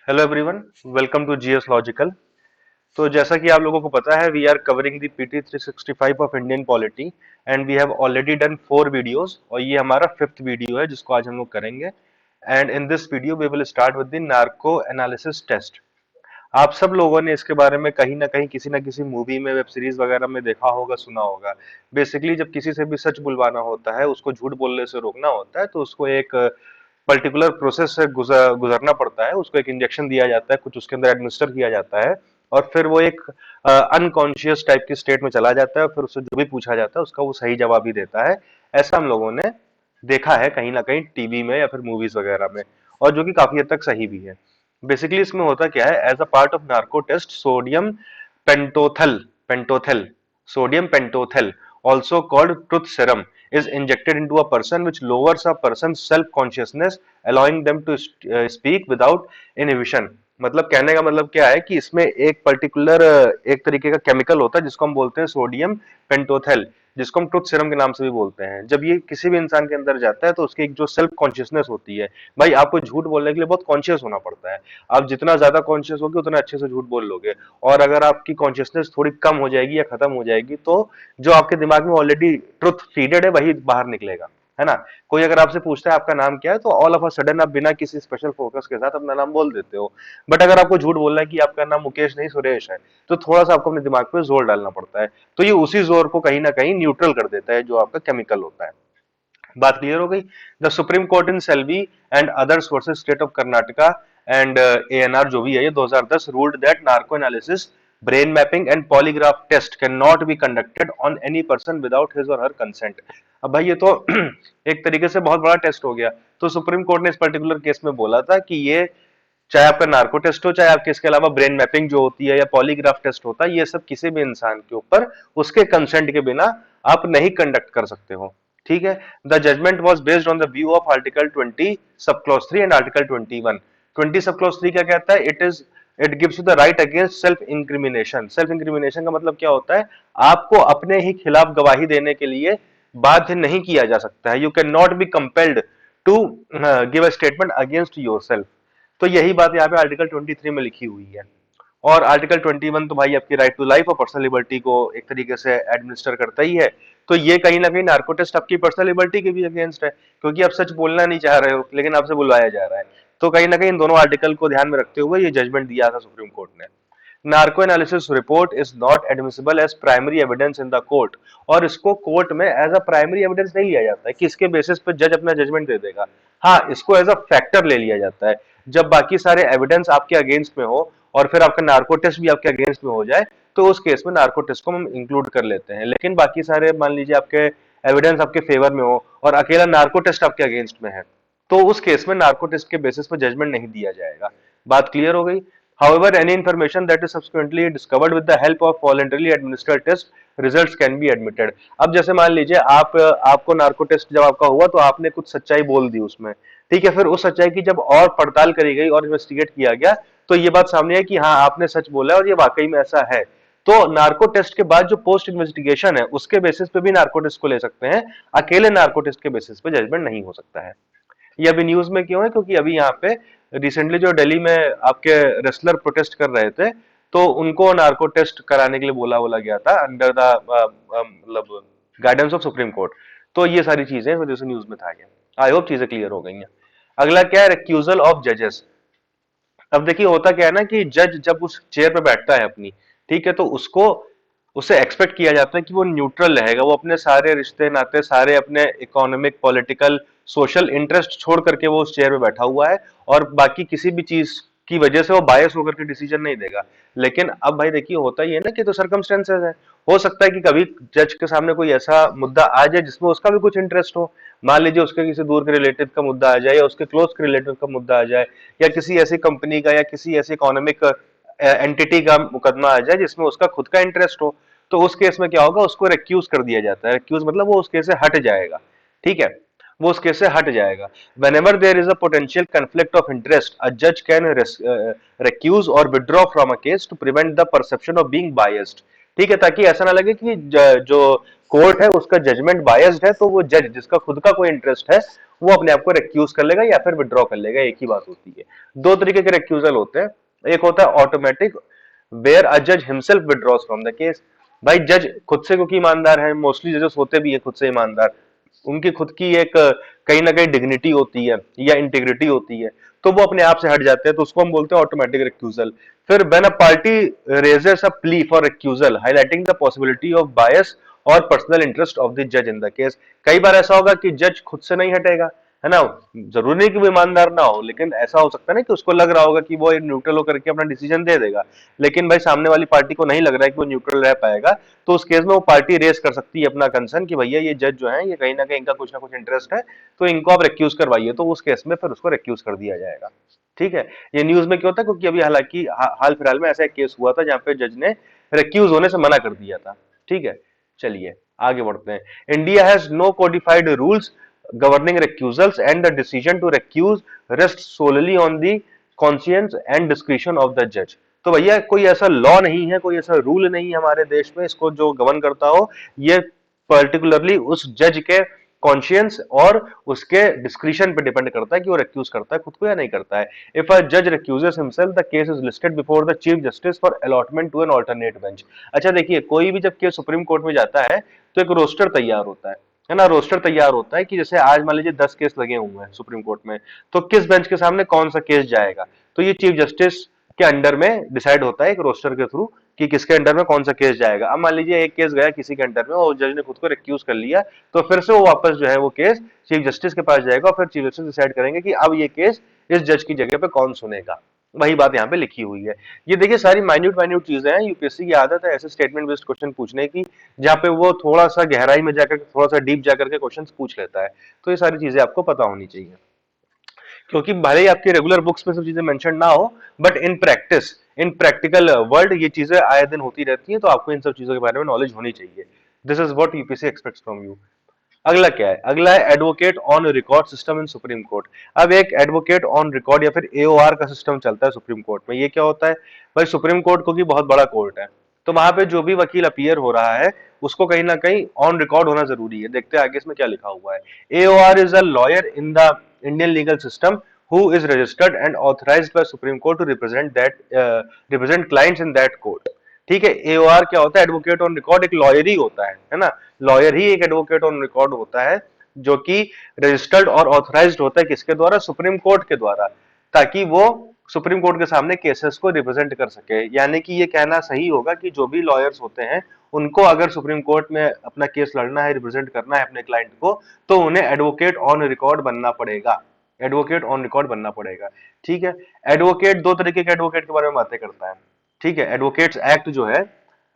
Hello everyone, welcome to GS logical. तो जैसा कि आप लोगों को पता है, we are covering the PT 365 of Indian polity and we have already done 4 videos और ये हमारा 5th वीडियो है जिसको आज हम लोग करेंगे। And in this video we will start with the narco analysis test. आप सब लोगों ने इसके बारे में कहीं ना कहीं किसी ना किसी मूवी में, वेब सीरीज वगैरह में देखा होगा, सुना होगा। बेसिकली जब किसी से भी सच बुलवाना होता है, उसको झूठ बोलने से रोकना होता है, तो उसको एक पर्टिकुलर प्रोसेस से गुजरना पड़ता है। उसको एक इंजेक्शन दिया जाता है, कुछ उसके अंदर एडमिनिस्टर किया जाता है और फिर वो एक अनकॉन्शियस टाइप की स्टेट में चला जाता है। फिर उससे जो भी पूछा जाता है उसका वो सही जवाब ही देता है। ऐसा हम लोगों ने देखा है कहीं ना कहीं टीवी में या फिर मूवीज वगैरह में, और जो कि काफी हद तक सही भी है। बेसिकली इसमें होता क्या है, as a part of narco test sodium pentothal pentothal sodium pentothal, also called truth serum, is injected into a person, which lowers a person's self consciousness, allowing them to speak without inhibition। मतलब कहने का मतलब क्या है कि इसमें एक particular एक तरीके का केमिकल होता है जिसको हम बोलते हैं सोडियम पेंटोथेल, जिसको हम ट्रुथ सीरम के नाम से भी बोलते हैं। जब ये किसी भी इंसान के अंदर जाता है तो उसकी एक जो सेल्फ कॉन्शियसनेस होती है, भाई आपको झूठ बोलने के लिए बहुत कॉन्शियस होना पड़ता है। आप जितना ज्यादा कॉन्शियस होगे उतना अच्छे से झूठ बोल लोगे। और अगर आपकी कॉन्शियसनेस थोड़ी कम हो जाएगी या खत्म हो जाएगी तो जो आपके दिमाग में ऑलरेडी ट्रुथ फीडेड है वही बाहर निकलेगा, है ना। कोई अगर आपसे पूछता है आपका नाम क्या है, तो ऑल ऑफ अ सडन आप बिना किसी स्पेशल फोकस के साथ अपना नाम बोल देते हो। बट अगर आपको झूठ बोलना है कि आपका नाम मुकेश नहीं सुरेश है, तो थोड़ा सा आपको अपने दिमाग पे जोर डालना पड़ता है। तो ये उसी जोर को कहीं ना कहीं न्यूट्रल कर देता है जो आपका केमिकल होता है। बात क्लियर हो गई। The Supreme Court in Selvi and others versus state of Karnataka and ANR जो भी है, ये 2010 ruled that narco analysis, brain mapping and polygraph test can not be conducted on any person without his or her consent. अब भाई ये तो एक तरीके से बहुत बड़ा टेस्ट हो गया। तो सुप्रीम कोर्ट ने इस पर्टिकुलर केस में बोला था कि ये, चाहे आपका नार्को टेस्ट हो, चाहे आपके इसके अलावा ब्रेन मैपिंग जो होती है या पॉलीग्राफ टेस्ट होता है, ये सब किसी भी इंसान के ऊपर उसके कंसेंट के बिना आप नहीं कंडक्ट कर सकते हो। ठीक है। The judgement was based on the view of article 20 sub clause 3 and article 21। 20 sub clause 3 क्या कहता है? It gives you the right against self incrimination. Self incrimination का मतलब क्या होता है? आपको अपने ही खिलाफ गवाही देने के लिए बाध्य नहीं किया जा सकता है। You can not be compelled to give a statement against your self. तो यही बात यहाँ पे आर्टिकल 23 में लिखी हुई है। और आर्टिकल 21 तो भाई आपकी राइट टू लाइफ और पर्सनल लिबर्टी को एक तरीके से एडमिनिस्टर करता ही है। तो ये कहीं ना कहीं नार्को टेस्ट आपकी पर्सनल लिबर्टी के भी अगेंस्ट है, क्योंकि आप सच बोलना नहीं चाह रहे हो लेकिन आपसे बुलवाया जा रहा है। तो कहीं ना कहीं इन दोनों आर्टिकल को ध्यान में रखते हुए ये जजमेंट दिया था सुप्रीम कोर्ट ने। Narco analysis report is not admissible as primary evidence in the court. और इसको कोर्ट में एज अ प्राइमरी एविडेंस नहीं लिया जाता है कि इसके बेसिस पे जज अपना जजमेंट दे देगा। हाँ, इसको एज अ फैक्टर ले लिया जाता है। जब बाकी सारे एविडेंस आपके अगेंस्ट में हो और फिर आपका नार्को टेस्ट भी आपके अगेंस्ट में हो जाए, तो उस केस में नार्को टेस्ट को हम इंक्लूड कर लेते हैं। लेकिन बाकी सारे, मान लीजिए आपके एविडेंस आपके फेवर में हो और अकेला नार्को टेस्ट आपके अगेंस्ट में है, तो उस केस में नार्को टेस्ट के बेसिस पर जजमेंट नहीं दिया जाएगा। बात क्लियर हो गई। However, any information that is subsequently discovered with the help of voluntarily administered test results can be admitted। अब जैसे मान लीजिए आपको नार्को टेस्ट जब आपका हुआ तो आपने कुछ सच्चाई बोल दी उसमें, ठीक है। फिर उस सच्चाई की जब और पड़ताल करी गई और इन्वेस्टिगेट किया गया, तो ये बात सामने है कि हाँ आपने सच बोला है और ये वाकई में ऐसा है। तो नार्को टेस्ट के बाद जो पोस्ट इन्वेस्टिगेशन है उसके बेसिस पे भी नार्को टेस्ट को ले सकते हैं। अकेले नार्को टेस्ट के बेसिस पे जजमेंट नहीं हो सकता है। ये अभी न्यूज में क्यों है? क्योंकि अभी यहाँ पे रिसेंटली जो दिल्ली में आपके रेसलर प्रोटेस्ट कर रहे थे, तो उनको नार्को टेस्ट कराने के लिए बोला गया था अंडर द मतलब गाइडेंस ऑफ सुप्रीम कोर्ट। तो ये सारी चीजें इस वजह से न्यूज में था। आई होप चीजें क्लियर हो गई हैं। अगला क्या है? रिक्यूजल ऑफ जजेस। अब देखिए होता क्या है ना कि जज जब उस चेयर पे बैठता है अपनी, ठीक है, तो उसको उससे एक्सपेक्ट किया जाता है कि वो न्यूट्रल रहेगा। वो अपने सारे रिश्ते नाते, सारे अपने इकोनॉमिक, पॉलिटिकल, सोशल इंटरेस्ट छोड़ करके वो उस चेयर पे बैठा हुआ है और बाकी किसी भी चीज की वजह से वो बायस होकर के डिसीजन नहीं देगा। लेकिन अब भाई देखिए होता ही है ना कि तो सर्कमस्टेंसेस है। हो सकता है कि कभी जज के सामने कोई ऐसा मुद्दा आ जाए जिसमें उसका भी कुछ इंटरेस्ट हो। मान लीजिए उसके किसी दूर के रिलेटिव का मुद्दा आ जाए या उसके क्लोज के रिलेटिव का मुद्दा आ जाए, या किसी ऐसी कंपनी का या किसी ऐसी इकोनॉमिक एंटिटी का मुकदमा आ जाए जिसमें उसका खुद का इंटरेस्ट हो। तो उस केस में क्या होगा? उसको रेक्यूज कर दिया जाता है। रेक्यूज मतलब वो उस केस से हट जाएगा, ठीक है, वो उस केस से हट जाएगा। whenever there is a potential conflict of interest, a judge can recuse or withdraw from a case to prevent the perception of being biased। ठीक है, ताकि ऐसा ना लगे कि जो कोर्ट है उसका जजमेंट बायस्ड है, तो वो जज जिसका खुद का कोई इंटरेस्ट है वो अपने आप को रिक्यूज कर लेगा या फिर विड्रॉ कर लेगा, एक ही बात होती है। दो तरीके के रिक्यूजल होते हैं, एक होता है ऑटोमेटिक वेयर अ जज himself withdraws from the case. भाई जज खुद से क्योंकि ईमानदार है, मोस्टली जजेस होते भी है खुद से ईमानदार, उनकी खुद की एक कहीं ना कहीं डिग्निटी होती है या इंटीग्रिटी होती है, तो वो अपने आप से हट जाते हैं, तो उसको हम बोलते हैं ऑटोमेटिक रिक्यूजल। फिर when a party raises a plea for recusal highlighting the possibility of बायस और पर्सनल इंटरेस्ट ऑफ द जज इन द केस। कई बार ऐसा होगा कि जज खुद से नहीं हटेगा, है ना, जरूरी नहीं कि वो ईमानदार ना हो, लेकिन ऐसा हो सकता है ना कि उसको लग रहा होगा कि वो न्यूट्रल होकर के अपना डिसीजन दे देगा, लेकिन भाई सामने वाली पार्टी को नहीं लग रहा है कि वो न्यूट्रल रह पाएगा, तो उस केस में वो पार्टी रेस कर सकती है अपना कंसर्न कि भैया ये जज जो है ये कहीं ना कहीं इनका कुछ ना कुछ इंटरेस्ट है, तो इनको आप रिक्यूज करवाइए, तो उस केस में फिर उसको रिक्यूज कर दिया जाएगा। ठीक है, ये न्यूज में क्यों होता है, क्योंकि अभी हालांकि हाल फिलहाल में ऐसा एक केस हुआ था जहां पे जज ने रिक्यूज होने से मना कर दिया था। ठीक है, चलिए आगे बढ़ते हैं। India has no codified rules governing recusals and the decision to recuse rests solely on the conscience and discretion of the judge। तो भैया कोई ऐसा लॉ नहीं है, कोई ऐसा रूल नहीं है हमारे देश में इसको जो गवर्न करता हो, ये पर्टिकुलरली उस जज के कॉन्शियंस और उसके डिस्क्रिशन पे डिपेंड करता है कि वो रिक्यूज करता है खुद को या नहीं करता है। इफ अ जज recuses himself the case is listed before the chief justice for allotment to an alternate bench. अच्छा देखिए, कोई भी जब केस सुप्रीम कोर्ट में जाता है तो एक रोस्टर तैयार होता है ना, रोस्टर तैयार होता है कि जैसे आज मान लीजिए 10 केस लगे हुए हैं सुप्रीम कोर्ट में, तो किस बेंच के सामने कौन सा केस जाएगा, तो ये चीफ जस्टिस के अंडर में डिसाइड होता है एक रोस्टर के थ्रू कि किसके अंडर में कौन सा केस जाएगा। अब मान लीजिए एक केस गया किसी के अंडर में और जज ने खुद को रिक्यूज कर लिया, तो फिर से वो वापस जो है वो केस चीफ जस्टिस के पास जाएगा और फिर चीफ जस्टिस डिसाइड करेंगे कि अब ये केस इस जज की जगह पे कौन सुनेगा। वही बात यहाँ पे लिखी हुई है। ये देखिए सारी माइन्यूट माइन्यूट चीजें हैं, यूपीएससी की आदत है ऐसे स्टेटमेंट बेस्ड क्वेश्चन पूछने की जहाँ पे वो थोड़ा सा गहराई में जाकर थोड़ा सा डीप जाकर के क्वेश्चन पूछ लेता है, तो ये सारी चीजें आपको पता होनी चाहिए, क्योंकि भले ही आपके रेगुलर बुक्स में सब चीजें मेंशन ना हो, but in practice in practical world ये चीजें आए दिन होती रहती हैं, तो आपको इन सब चीजों के बारे में नॉलेज होनी चाहिए। This is what UPSC aspects from you. अगला क्या है, अगला है advocate on record system in supreme Court. अब एक एडवोकेट ऑन रिकॉर्ड या फिर एओआर का सिस्टम चलता है सुप्रीम कोर्ट में। ये क्या होता है भाई, सुप्रीम कोर्ट क्योंकि बहुत बड़ा कोर्ट है, तो वहां पे जो भी वकील अपीयर हो रहा है उसको कहीं ना कहीं ऑन रिकॉर्ड होना जरूरी है। देखते हैं आगे इसमें क्या लिखा हुआ है। AOR is a lawyer in the Indian legal system who is registered and authorized by Supreme Court to represent clients in that court। ठीक है, एओआर क्या होता है, एडवोकेट ऑन रिकॉर्ड एक लॉयर ही होता है ना, लॉयर ही एक एडवोकेट ऑन रिकॉर्ड होता है जो कि रजिस्टर्ड और ऑथराइज्ड होता है किसके द्वारा, सुप्रीम कोर्ट के द्वारा, ताकि वो सुप्रीम कोर्ट के सामने केसेस को रिप्रेजेंट कर सके। यानी कि ये कहना सही होगा कि जो भी लॉयर्स होते हैं उनको अगर सुप्रीम कोर्ट में अपना केस लड़ना है, रिप्रेजेंट करना है अपने क्लाइंट को, तो उन्हें एडवोकेट ऑन रिकॉर्ड बनना पड़ेगा, एडवोकेट ऑन रिकॉर्ड बनना पड़ेगा। ठीक है, एडवोकेट दो तरीके के एडवोकेट के बारे में बातें करता है। ठीक है, एडवोकेट्स एक्ट जो है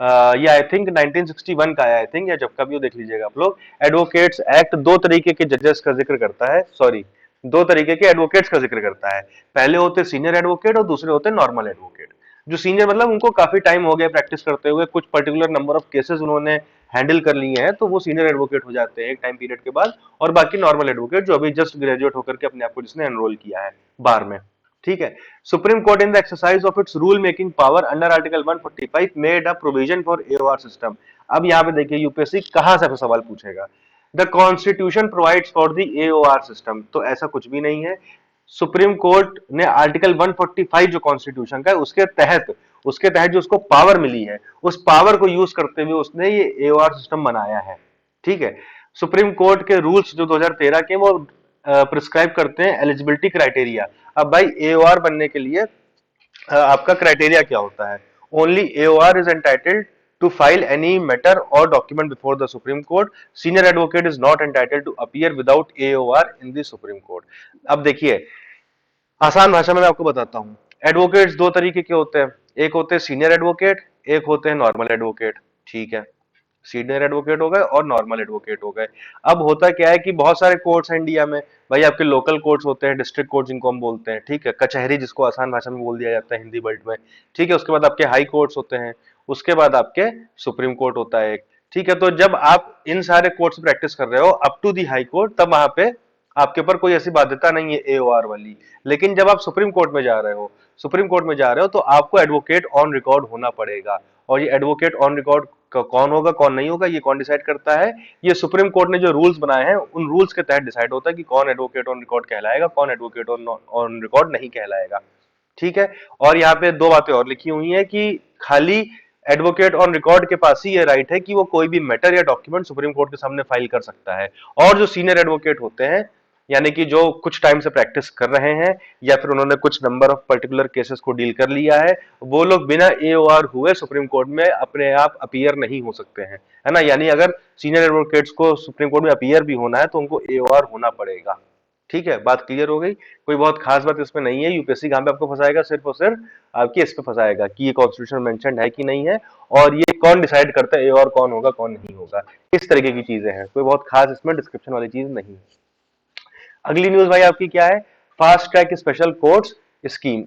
ये आई थिंक 1961 का है, आई थिंक, या जब का भी हो देख लीजिएगा आप लोग। एडवोकेट्स एक्ट दो तरीके के जजेस का जिक्र करता है, सॉरी दो तरीके के एडवोकेट्स का जिक्र करता है। पहले होते सीनियर एडवोकेट और दूसरे होते नॉर्मल एडवोकेट। जो सीनियर मतलब उनको काफी टाइम हो गया प्रैक्टिस करते हुए, कुछ पर्टिकुलर नंबर ऑफ केसेस उन्होंने हैंडल कर लिए हैं, तो वो सीनियर एडवोकेट हो जाते हैं एक टाइम पीरियड के बाद। और बाकी नॉर्मल एडवोकेट जो अभी जस्ट ग्रेजुएट होकर के अपने आप को जिसने एनरोल किया है बार में। ठीक है, Supreme Court in the exercise of its rule making power under article 145 made a provision for AOR system. अब यहाँ पे देखिए यूपीएससी कहां से सवाल पूछेगा। The constitution provides for the AOR system, तो ऐसा कुछ भी नहीं है। सुप्रीम कोर्ट ने आर्टिकल 145 जो कॉन्स्टिट्यूशन का है उसके तहत जो उसको पावर मिली है, उस पावर को यूज करते हुए उसने ये एओआर सिस्टम बनाया है। ठीक है, सुप्रीम कोर्ट के रूल्स जो 2013 के वो प्रिस्क्राइब करते हैं एलिजिबिलिटी क्राइटेरिया। अब भाई एओआर बनने के लिए आपका क्राइटेरिया क्या होता है, only AOR is entitled to file any matter or document before the Supreme Court, senior advocate is not entitled to appear without AOR in the Supreme Court. अब देखिए आसान भाषा में मैं आपको बताता हूँ, एडवोकेट्स दो तरीके के होते हैं, एक होते हैं सीनियर एडवोकेट, एक होते हैं नॉर्मल एडवोकेट। ठीक है, सीनियर एडवोकेट हो गए और नॉर्मल एडवोकेट हो गए। अब होता क्या है कि बहुत सारे कोर्ट्स हैं इंडिया में, भाई आपके लोकल कोर्ट्स होते हैं, डिस्ट्रिक्ट कोर्ट जिनको हम बोलते हैं, ठीक है, कचहरी जिसको आसान भाषा में बोल दिया जाता है हिंदी वर्ड में। ठीक है, उसके बाद आपके हाई कोर्ट्स होते हैं, उसके बाद आपके सुप्रीम कोर्ट होता है एक। ठीक है, तो जब आप इन सारे कोर्ट्स प्रैक्टिस कर रहे हो up to the High Court, तब वहां पे आपके ऊपर कोई ऐसी बाध्यता नहीं है एओआर वाली। लेकिन जब आप सुप्रीम कोर्ट में जा रहे हो, तो आपको एडवोकेट ऑन रिकॉर्ड होना पड़ेगा। और ये एडवोकेट ऑन रिकॉर्ड कौन होगा कौन नहीं होगा ये कौन डिसाइड करता है? ये सुप्रीम कोर्ट ने जो रूल्स बनाए हैं उन रूल्स के तहत डिसाइड होता है कि कौन एडवोकेट ऑन रिकॉर्ड कहलाएगा, कौन एडवोकेट ऑन रिकॉर्ड नहीं कहलाएगा। ठीक है। और यहाँ पे दो बातें और लिखी हुई है कि खाली एडवोकेट ऑन रिकॉर्ड के पास ही ये राइट है कि वो कोई भी मैटर या डॉक्यूमेंट सुप्रीम कोर्ट के सामने फाइल कर सकता है। और जो सीनियर एडवोकेट होते हैं, यानी कि जो कुछ टाइम से प्रैक्टिस कर रहे हैं या फिर उन्होंने कुछ नंबर ऑफ पर्टिकुलर केसेस को डील कर लिया है, वो लोग बिना एओआर हुए सुप्रीम कोर्ट में अपने आप अपीयर नहीं हो सकते हैं, है ना। यानी अगर सीनियर एडवोकेट्स को सुप्रीम कोर्ट में अपीयर भी होना है तो उनको एओआर होना पड़ेगा। ठीक है, बात क्लियर हो गई। कोई बहुत खास बात इसमें नहीं है। यूपीएससी कहां पे आपको फंसाएगा? सिर्फ और सिर्फ आपके इस पे फंसाएगा कि ये कॉन्स्टिट्यूशन मेंशन है कि नहीं है, और ये कौन डिसाइड करता है एओआर कौन होगा कौन नहीं होगा। इस तरीके की चीजें हैं, कोई बहुत खास इसमें डिस्क्रिप्शन वाली चीज नहीं है। अगली न्यूज भाई आपकी क्या है? Fast track special courts scheme.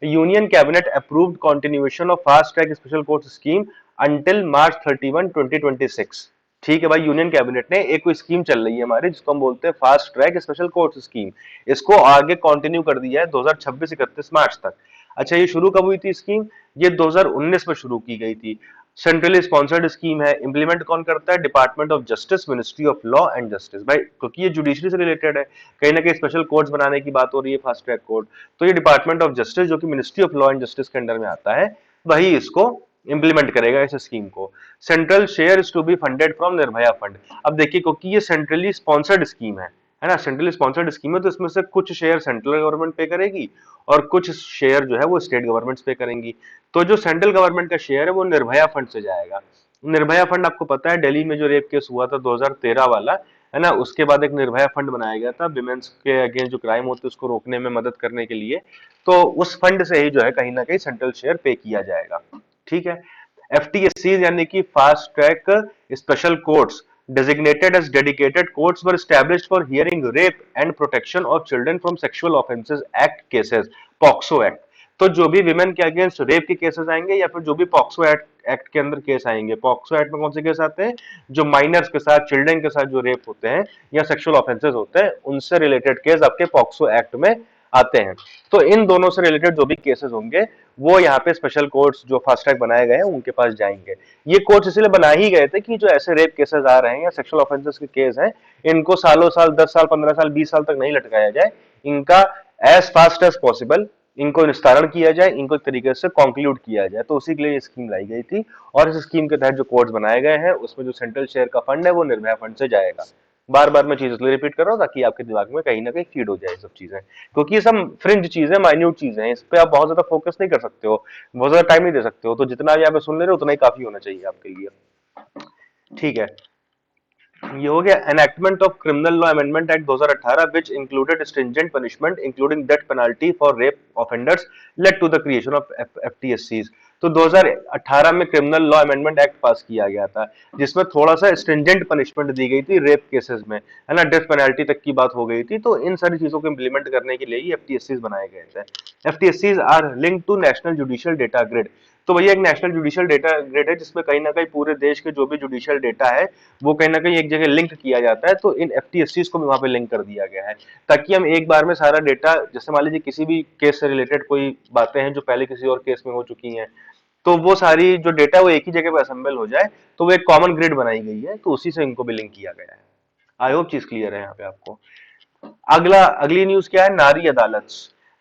Union cabinet approved continuation of fast track special courts scheme until March 31 2026। ठीक है भाई, यूनियन कैबिनेट ने एक कोई स्कीम चल रही है हमारी जिसको हम बोलते हैं fast track special courts scheme, इसको आगे कंटिन्यू कर दिया है 2026 31 मार्च तक। अच्छा, ये शुरू कब हुई थी स्कीम? ये 2019 में शुरू की गई थी। सेंट्रली स्पॉन्सर्ड स्कीम है। इंप्लीमेंट कौन करता है? Department of justice, ministry of law and justice. भाई क्योंकि ये जुडिशरी से रिलेटेड है, कहीं ना कहीं स्पेशल कोर्ट्स बनाने की बात हो रही है फास्ट ट्रैक कोर्ट, तो ये डिपार्टमेंट ऑफ जस्टिस जो कि ministry of law and justice के अंडर में आता है, वही इसको इंप्लीमेंट करेगा इस स्कीम को। Central share is to be funded from Nirbhaya fund. अब देखिए, क्योंकि ये सेंट्रली स्पॉन्सर्ड स्कीम है ना, सेंट्रली स्पॉन्सर्ड स्कीम है, तो इसमें से कुछ शेयर सेंट्रल गवर्नमेंट पे करेगी और कुछ शेयर जो है वो स्टेट गवर्नमेंट्स पे करेंगी। तो जो सेंट्रल गवर्नमेंट का शेयर है वो निर्भया फंड से जाएगा। निर्भया फंड आपको पता है, दिल्ली में जो रेप केस हुआ था 2013 वाला, है ना, उसके बाद एक निर्भया फंड बनाया गया था विमेंस के अगेंस्ट जो क्राइम होते हैं उसको रोकने में मदद करने के लिए। तो उस फंड से ही जो है कहीं ना कहीं सेंट्रल शेयर पे किया जाएगा। ठीक है। एफटीएससी यानी कि fast track special courts designated as dedicated courts were established for hearing rape and protection of children from sexual offences act cases, POCSO act. तो जो भी विमेन के अगेंस्ट रेप के केसेस आएंगे या फिर जो भी पॉक्सो एक्ट के अंदर केस आएंगे, पॉक्सो एक्ट में कौन से केस आते हैं? जो माइनर्स के साथ, चिल्ड्रन के साथ जो रेप होते हैं या सेक्सुअल ऑफेंसेस होते हैं, उनसे रिलेटेड केस आपके पॉक्सो एक्ट में आते हैं। तो इन दोनों से रिलेटेड जो भी केसेस होंगे वो यहाँ पे स्पेशल कोर्ट्स जो फास्ट ट्रैक बनाए गए हैं उनके पास जाएंगे। ये कोर्ट्स इसलिए बना ही गए थे कि जो ऐसे रेप केसेस आ रहे हैं या सेक्सुअल ऑफेंसेस के केस हैं, इनको सालों साल, 10 साल, 15 साल, 20 साल तक नहीं लटकाया जाए, इनका एज फास्ट एज पॉसिबल इनको निस्तारण किया जाए, इनको एक तरीके से कंक्लूड किया जाए। तो उसी के लिए ये स्कीम लाई गई थी। और इस स्कीम के तहत जो कोर्ट्स बनाए गए हैं उसमें जो सेंट्रल शेयर का फंड है वो निर्भया फंड से जाएगा। बार बार मैं चीज इसलिए रिपीट कर रहा हूँ ताकि आपके दिमाग में कहीं ना कहीं फीड हो जाए सब चीजें, क्योंकि ये सब फ्रिंज चीजें, माइन्यूट चीजें हैं, इस पे आप बहुत ज्यादा फोकस नहीं कर सकते हो, बहुत ज्यादा टाइम नहीं दे सकते हो। तो जितना भी आप सुन ले रहे हो उतना ही काफी होना चाहिए आपके लिए। ठीक है, ये हो गया enactment of criminal law amendment act 2018 which included stringent punishment including death penalty for rape offenders led to the creation of FTSCs. तो 2018 में criminal law amendment act pass किया गया था जिसमें थोड़ा सा स्ट्रिंजेंट पनिशमेंट दी गई थी रेप केसेस में, है ना, डेथ पेनल्टी तक की बात हो गई थी। तो इन सारी चीजों को इंप्लीमेंट करने के लिए ही एफटीएससीज बनाए गए थे। FTSCs are linked to national judicial data grid. तो भैया एक नेशनल जुडिशियल डेटा ग्रिड है जिसमें कहीं ना कहीं पूरे देश के जो भी जुडिशियल डेटा है वो कहीं ना कहीं एक जगह लिंक किया जाता है। तो इन एफटीएससीज को भी वहां पे लिंक कर दिया गया है ताकि हम एक बार में सारा डेटा, जैसे मान लीजिए किसी भी केस से रिलेटेड कोई बातें हैं जो पहले किसी और केस में हो चुकी हैं, तो वो सारी जो डेटा वो एक ही जगह पे असेंबल हो जाए, तो वो एक कॉमन ग्रिड बनाई गई है, तो उसी से इनको भी लिंक किया गया है। आई होप चीज क्लियर है यहाँ पे आपको। अगली न्यूज क्या है? नारी अदालत।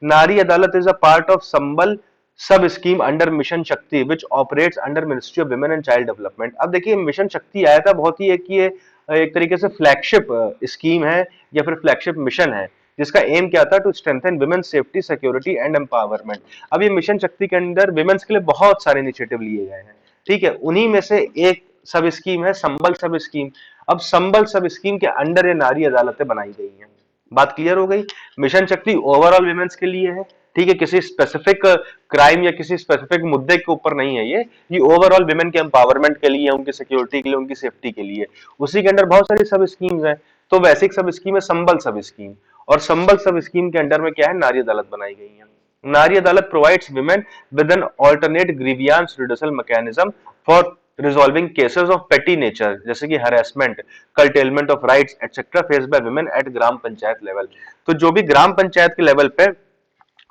नारी अदालत इज अ पार्ट ऑफ संबल सब स्कीम अंडर मिशन शक्ति which operates under ministry of women and child development. अब देखिए, मिशन शक्ति आया था, बहुत ही एक तरीके से फ्लैगशिप स्कीम है या फिर फ्लैगशिप मिशन है जिसका एम क्या था? To strengthen women safety, security and empowerment. अब ये मिशन शक्ति के अंदर विमेन्स के लिए बहुत सारे इनिशिएटिव लिए गए हैं। ठीक है, उन्हीं में से एक सब स्कीम है संबल सब स्कीम। अब संबल सब स्कीम के अंडर ये नारी अदालतें बनाई गई हैं। बात क्लियर हो गई। मिशन शक्ति ओवरऑल विमेन्स के लिए है, ठीक है, किसी स्पेसिफिक क्राइम या किसी स्पेसिफिक मुद्दे के ऊपर नहीं है। ये ओवरऑल विमेन के एम्पावरमेंट के लिए, उनकी सिक्योरिटी के लिए, उनकी सेफ्टी के लिए। उसी के अंडर बहुत सारी सब स्कीम्स हैं। तो वैसे सब स्कीम है संबल सब स्कीम, और संबल सब स्कीम के अंडर में क्या है? नारी अदालत बनाई गई है। Nari Adalat provides women with an alternate grievance redressal mechanism for resolving cases of petty nature, जैसे कि harassment, curtailment of rights etcetera face by women at gram panchayat level. तो जो भी ग्राम पंचायत के लेवल पे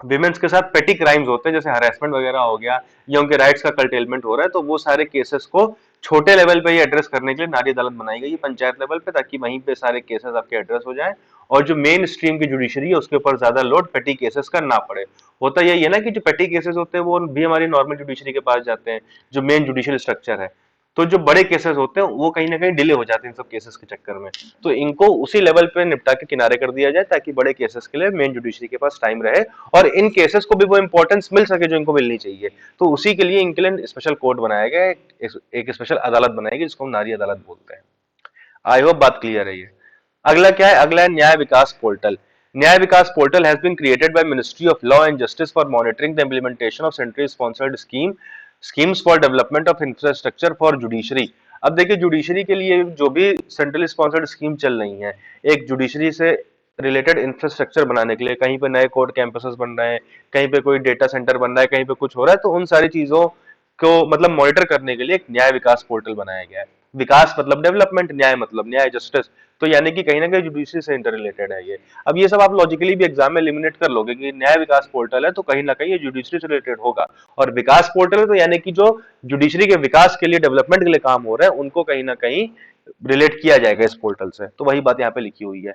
विमेन्स के साथ पेटी क्राइम्स होते हैं, जैसे हरेसमेंट वगैरह हो गया या उनके राइट्स का कर्टेलमेंट हो रहा है, तो वो सारे केसेस को छोटे लेवल पे ये एड्रेस करने के लिए नारी अदालत बनाई गई है पंचायत लेवल पे, ताकि वहीं पे सारे केसेस आपके एड्रेस हो जाए और जो मेन स्ट्रीम की जुडिशरी है उसके ऊपर ज्यादा लोड पेटी केसेस का ना पड़े। होता यही है ना कि जो पेटी केसेस होते हैं वो भी हमारी नॉर्मल जुडिशरी के पास जाते हैं, जो मेन जुडिशियल स्ट्रक्चर है। तो जो बड़े केसेस होते हैं वो कहीं ना कहीं डिले हो जाते हैं इन सब केसेस के चक्कर में। तो इनको उसी लेवल पे निपटा के किनारे कर दिया जाए ताकि बड़े केसेस के लिए मेन जुडिशरी के पास टाइम रहे और इन केसेस को भी वो इंपॉर्टेंस मिल सके जो इनको मिलनी चाहिए। तो उसी के लिए इनके लिए स्पेशल कोर्ट बनाया गया है, एक स्पेशल अदालत बनाई गई जिसको हम नारी अदालत बोलते हैं। आई होप बात क्लियर है ये। अगला क्या है? अगला है न्याय Vikas portal. Nyay Vikas portal has been created by ministry of law and justice for monitoring the implementation of centrally sponsored schemes for development of infrastructure for judiciary. अब देखिए जुडिशरी के लिए जो भी सेंट्रली स्पॉन्सर्ड स्कीम चल रही है, एक जुडिशरी से रिलेटेड इंफ्रास्ट्रक्चर बनाने के लिए, कहीं पे नए कोर्ट कैंपसेस बन रहे हैं, कहीं पे कोई डेटा सेंटर बन रहा है, कहीं पे कुछ हो रहा है, तो उन सारी चीजों को मतलब मॉनिटर करने के लिए एक न्याय विकास पोर्टल बनाया गया है। विकास मतलब डेवलपमेंट, न्याय मतलब न्याय, जस्टिस। तो यानी कि कहीं ना कहीं जुडिशरी से इंटर रिलेटेड है ये। अब ये सब आप लॉजिकली भी एग्जाम में एलिमिनेट कर लोगे कि न्याय विकास पोर्टल है तो कहीं ना कहीं ये जुडिशरी से रिलेटेड होगा, और विकास पोर्टल है तो यानी कि जो जुडिशरी के विकास के लिए, डेवलपमेंट के लिए काम हो रहा है उनको कहीं ना कहीं रिलेट किया जाएगा इस पोर्टल से। तो वही बात यहाँ पे लिखी हुई है।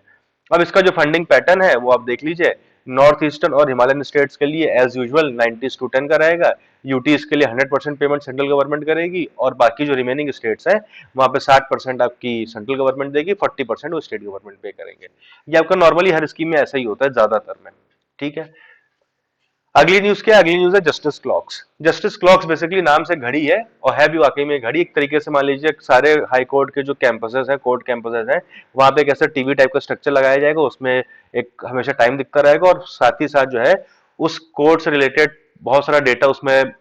अब इसका जो फंडिंग पैटर्न है वो आप देख लीजिए। नॉर्थ ईस्टर्न और हिमालयन स्टेट्स के लिए एज यूजुअल 90:10 का रहेगा। यूटीज के लिए 100% पेमेंट सेंट्रल गवर्नमेंट करेगी, और बाकी जो रिमेनिंग स्टेट्स हैं वहां पे 60% आपकी सेंट्रल गवर्नमेंट देगी, 40% वो स्टेट गवर्नमेंट पे करेंगे। ये आपका नॉर्मली हर स्कीम में ऐसा ही होता है ज्यादातर में। ठीक है। अगली न्यूज क्या है? अगली न्यूज है justice clocks. Justice clocks basically नाम से घड़ी है, और है भी वाकई में घड़ी। एक तरीके से मान लीजिए सारे हाई कोर्ट के जो कैंपसेस हैं, कोर्ट कैंपसेस हैं, वहां पे एक ऐसा टीवी टाइप का स्ट्रक्चर लगाया जाएगा, उसमें एक हमेशा टाइम दिखता रहेगा, और साथ ही साथ जो है उस कोर्ट से रिलेटेड बहुत सारा डेटा उसमें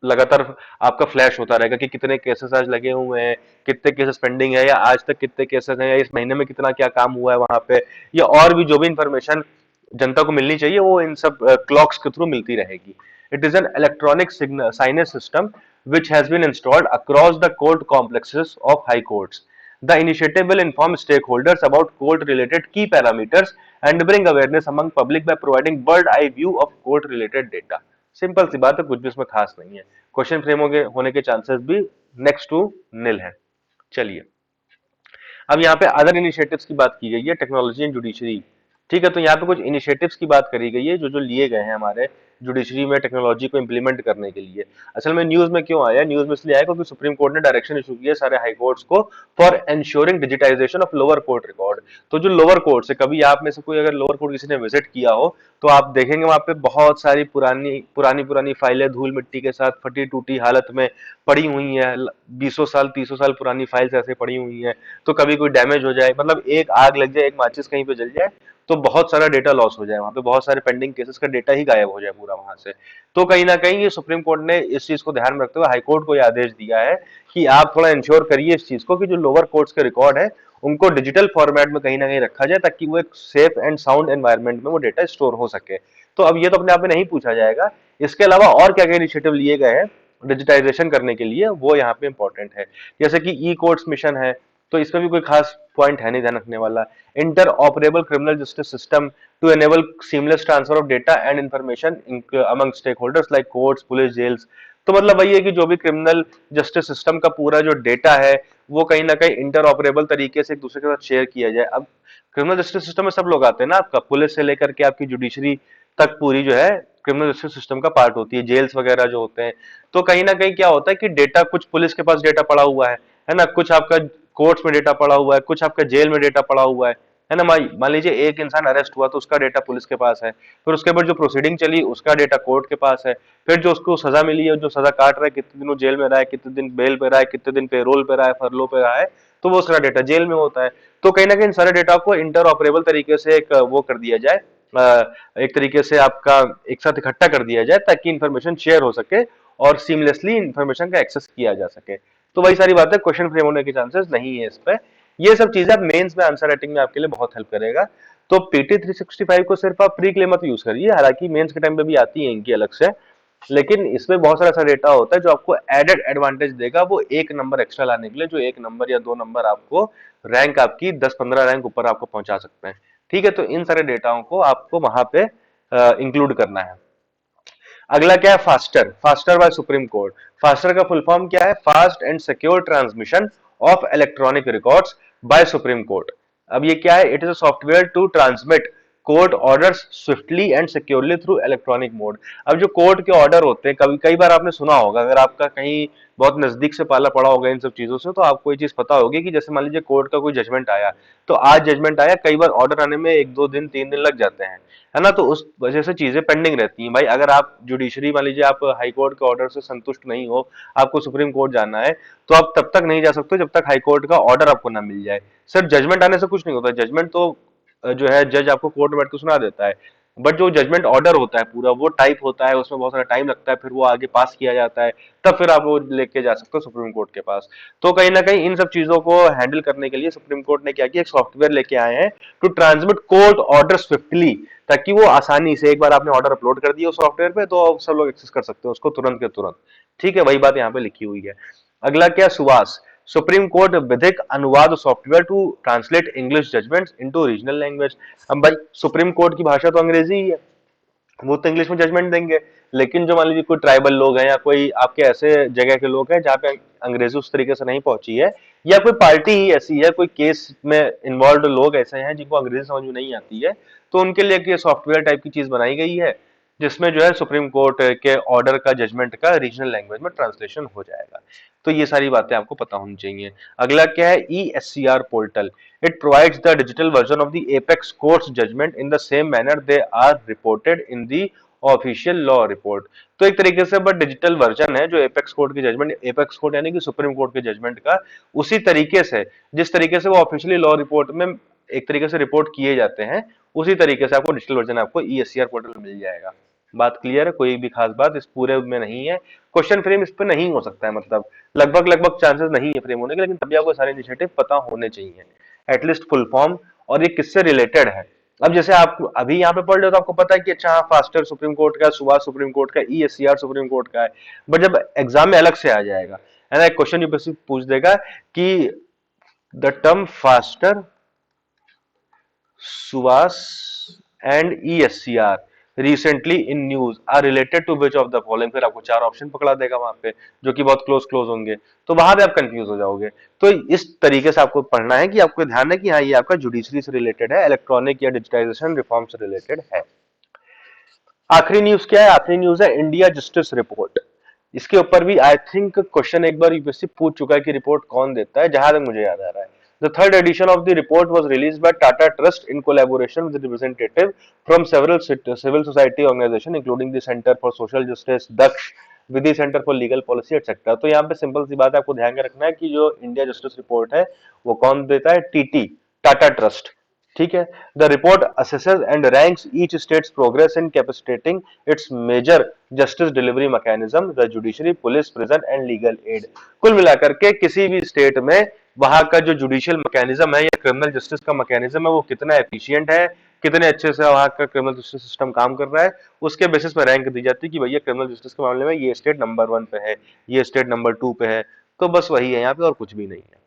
लगातार आपका फ्लैश होता रहेगा कि कितने केसेस आज लगे हुए हैं, कितने केसेस पेंडिंग है, या आज तक कितने केसेस हैं, या इस महीने में कितना क्या काम हुआ है वहां पे, या और भी जो भी इंफॉर्मेशन जनता को मिलनी चाहिए वो इन सब क्लॉक्स के थ्रू मिलती रहेगी। It is an electronic signage system which has been installed across the court complexes of high courts. The initiative will inform stakeholders about court related key parameters and bring awareness among public by providing bird eye view of court related data. Simple सी बात है, कुछ भी इसमें खास नहीं है। Question frame होने के चांसेस भी नेक्स्ट टू निल है। चलिए, अब यहाँ पे अदर इनिशिएटिव्स की बात की गई है, टेक्नोलॉजी एंड जुडिशरी। ठीक है, तो यहाँ पे कुछ इनिशिएटिव्स की बात करी गई है जो जो लिए गए हैं हमारे जुडिशरी में टेक्नोलॉजी को इंप्लीमेंट करने के लिए। असल में न्यूज में क्यों आया? न्यूज में इसलिए आया क्योंकि सुप्रीम कोर्ट ने डायरेक्शन इशू किया सारे हाई कोर्ट्स को for ensuring digitisation of lower court record. तो जो लोअर कोर्ट से, कभी आप में से कोई अगर लोअर कोर्ट किसी ने विजिट किया हो तो आप देखेंगे वहां पे बहुत सारी पुरानी पुरानी पुरानी फाइलें धूल मिट्टी के साथ फटी टूटी हालत में पड़ी हुई है। 20 साल 30 साल पुरानी फाइल्स ऐसे पड़ी हुई हैं। तो कभी कोई डैमेज हो जाए, मतलब एक आग लग जाए, एक माचिस कहीं पे जल जाए, तो बहुत सारा डेटा लॉस हो जाए, वहां पे बहुत सारे पेंडिंग केसेस का डेटा ही गायब हो जाए पूरा वहां से। तो कहीं ना कहीं ये सुप्रीम कोर्ट ने इस चीज को ध्यान में रखते हुए हाई कोर्ट को यह आदेश दिया है कि आप थोड़ा इंश्योर करिए इस चीज को कि जो लोअर कोर्ट्स के रिकॉर्ड है उनको डिजिटल फॉर्मेट में कहीं ना कहीं रखा जाए, ताकि वो एक सेफ एंड साउंड एनवायरनमेंट में वो डेटा स्टोर हो सके। तो अब ये तो अपने आप में नहीं पूछा जाएगा, इसके अलावा और क्या क्या इनिशिएटिव लिए गए हैं डिजिटाइजेशन करने के लिए, वो यहाँ पे इंपॉर्टेंट है। जैसे कि ई कोर्ट्स मिशन है, तो इसमें भी कोई खास पॉइंट है नहीं ध्यान रखने वाला। Interoperable criminal justice system to enable seamless transfer of data and information among stakeholders like courts, police, jails. तो मतलब वही है कि जो भी क्रिमिनल जस्टिस सिस्टम का पूरा जो डेटा है वो कहीं ना कहीं इंटर ऑपरेबल तरीके से एक दूसरे के साथ शेयर किया जाए। अब क्रिमिनल जस्टिस सिस्टम में सब लोग आते हैं ना, आपका पुलिस से लेकर के आपकी जुडिशरी तक पूरी जो है क्रिमिनल जस्टिस सिस्टम का पार्ट होती है, जेल्स वगैरह जो होते हैं। तो कहीं ना कहीं क्या होता है कि डेटा, कुछ पुलिस के पास डेटा पड़ा हुआ है ना, कुछ आपका कोर्ट्स में डेटा पड़ा हुआ है, कुछ आपका जेल में डेटा पड़ा हुआ है ना। मान लीजिए एक इंसान अरेस्ट हुआ तो उसका डेटा पुलिस के पास है, फिर उसके बाद जो प्रोसीडिंग चली उसका डेटा कोर्ट के पास है, फिर जो उसको सजा मिली है, जो सजा काट रहा है, कितने दिन वो जेल में रहा है, कितने दिन बेल पे रहा है, कितने दिन पेरोल पे रहा है, फरलो पे रहा है, तो वो सारा डेटा जेल में होता है। तो कहीं ना कहीं इन सारे डेटा को इंटर ऑपरेबल तरीके से एक वो कर दिया जाए, एक तरीके से आपका एक साथ इकट्ठा कर दिया जाए ताकि इंफॉर्मेशन शेयर हो सके और सीमलेसली इंफॉर्मेशन का एक्सेस किया जा सके। तो वही सारी बात है, क्वेश्चन फ्रेम होने के चांसेस नहीं है इस पे। ये सब चीजें आप मेंस में आंसर राइटिंग में आपके लिए बहुत हेल्प करेगा। तो पीटी 365 को सिर्फ आप प्री के लिए मत यूज करिए, हालांकि मेंस के टाइम पे भी आती है इनकी अलग से, लेकिन इसमें बहुत सारा ऐसा डेटा होता है जो आपको एडेड एडवांटेज देगा, वो एक नंबर एक्स्ट्रा लाने के लिए, जो एक नंबर या 2 नंबर आपको रैंक आपकी 10-15 रैंक ऊपर आपको पहुंचा सकते हैं। ठीक है, तो इन सारे डेटाओं को आपको वहां पे इंक्लूड करना है। अगला क्या है, FASTER, FASTER by Supreme Court. FASTER का फुल फॉर्म क्या है, fast and secure transmission of electronic records by Supreme Court. अब ये क्या है, it is a software to transmit court orders swiftly and securely through electronic mode. अब जो court के ऑर्डर होते हैं, कभी कई बार आपने सुना होगा, अगर आपका कहीं बहुत नजदीक से पाला पड़ा होगा इन सब चीजों से, तो आपको ये चीज पता होगी कि जैसे मान लीजिए कोर्ट का कोई जजमेंट आया, तो आज जजमेंट आया, कई बार ऑर्डर आने में 1-2 दिन 3 दिन लग जाते हैं, है ना। तो उस वजह से चीजें पेंडिंग रहती हैं भाई। अगर आप जुडिशरी, मान लीजिए आप हाई कोर्ट के ऑर्डर से संतुष्ट नहीं हो, आपको सुप्रीम कोर्ट जाना है, तो आप तब तक नहीं जा सकते जब तक हाई कोर्ट का ऑर्डर आपको ना मिल जाए। सिर्फ जजमेंट आने से कुछ नहीं होता, जजमेंट तो जो है जज आपको कोर्ट में बैठ के सुना देता है, बट जो जजमेंट ऑर्डर होता है पूरा वो टाइप होता है, उसमें बहुत सारा टाइम लगता है, फिर वो आगे पास किया जाता है, तब फिर आप वो लेके जा सकते हो सुप्रीम कोर्ट के पास। तो कहीं ना कहीं इन सब चीजों को हैंडल करने के लिए सुप्रीम कोर्ट ने क्या किया, एक सॉफ्टवेयर लेके आए हैं to transmit court order swiftly, ताकि वो आसानी से, एक बार आपने ऑर्डर अपलोड कर दिया उस सॉफ्टवेयर पे, तो सब लोग एक्सेस कर सकते हो उसको तुरंत के तुरंत। ठीक है, वही बात यहाँ पे लिखी हुई है। अगला क्या, सुवास, सुप्रीम कोर्ट विधिक अनुवाद software to translate English judgments into regional language. अब भाई सुप्रीम कोर्ट की भाषा तो अंग्रेजी ही है, वो तो इंग्लिश में जजमेंट देंगे, लेकिन जो मान लीजिए कोई ट्राइबल लोग हैं या कोई आपके ऐसे जगह के लोग हैं जहाँ पे अंग्रेजी उस तरीके से नहीं पहुंची है, या कोई पार्टी ही ऐसी है, कोई केस में इन्वॉल्व लोग ऐसे हैं जिनको अंग्रेजी समझ में नहीं आती है, तो उनके लिए ये सॉफ्टवेयर टाइप की चीज बनाई गई है, जिसमें जो है सुप्रीम कोर्ट के ऑर्डर का, जजमेंट का रीजनल लैंग्वेज में ट्रांसलेशन हो जाएगा। तो ये सारी बातें आपको पता होनी चाहिए। अगला क्या है, ESCR portal, it provides the digital version of the apex court's judgment in the same manner they are reported in the official law report. तो एक तरीके से बट डिजिटल वर्जन है जो एपेक्स कोर्ट की जजमेंट, एपेक्स कोर्ट यानी कि supreme court के जजमेंट का, उसी तरीके से जिस तरीके से वो ऑफिशियली लॉ रिपोर्ट में एक तरीके से रिपोर्ट किए जाते हैं, उसी तरीके से आपको डिजिटल वर्जन आपको ESCR पोर्टल में मिल जाएगा। बात क्लियर है, कोई भी खास बात इस पूरे में नहीं है। क्वेश्चन फ्रेम इस पे नहीं हो सकता है, मतलब लगभग लगभग चांसेस नहीं है फ्रेम होने के, लेकिन तभी आपको सारे इनिशिएटिव पता होने चाहिए, एटलीस्ट फुल फॉर्म, और ये किससे रिलेटेड है। अब जैसे आप अभी यहाँ पे पढ़ रहे हो तो आपको पता है कि अच्छा हाँ, फास्टर सुप्रीम कोर्ट का, सुभाष सुप्रीम कोर्ट का, ESCR सुप्रीम कोर्ट का है, बट जब एग्जाम में अलग से आ जाएगा, है ना, एक क्वेश्चन यूपीएससी पूछ देगा कि the term faster, Subhash and ESCR recently in news are related to which of the following, फिर आपको 4 ऑप्शन पकड़ा देगा वहां पे, जो कि बहुत क्लोज क्लोज होंगे, तो वहां पे आप कंफ्यूज हो जाओगे। तो इस तरीके से आपको पढ़ना है कि आपको ध्यान है कि हाँ, ये आपका जुडिशरी से रिलेटेड है, इलेक्ट्रॉनिक या डिजिटाइजेशन रिफॉर्म से रिलेटेड है। आखिरी न्यूज क्या है, आखिरी न्यूज है इंडिया जस्टिस रिपोर्ट। इसके ऊपर भी आई थिंक क्वेश्चन एक बार यूपीएससी पूछ चुका है कि रिपोर्ट कौन देता है, जहां तक मुझे याद आ रहा है। The third edition of the report was released by Tata Trust in collaboration with representative from several civil society organizations, including the Center for Social Justice, Daksh, Vidhi centre for legal policy etcetera. तो यहाँ पे simple सी बात है, आपको ध्यान में रखना है कि जो इंडिया जस्टिस रिपोर्ट है वो कौन देता है, TT, टाटा ट्रस्ट। ठीक है, the report assesses and ranks each state's progress in capacitating its major justice delivery mechanism, the judiciary, police, prison and legal aid. कुल मिलाकर के किसी भी स्टेट में वहां का जो जुडिशियल मैकेनिज्म है या क्रिमिनल जस्टिस का मैकेनिज्म है वो कितना एफिशिएंट है, कितने अच्छे से वहां का क्रिमिनल जस्टिस सिस्टम काम कर रहा है, उसके बेसिस पर रैंक दी जाती है कि भैया क्रिमिनल जस्टिस के मामले में ये स्टेट नंबर 1 पे है, ये स्टेट नंबर 2 पे है। तो बस वही है यहाँ पे, और कुछ भी नहीं है।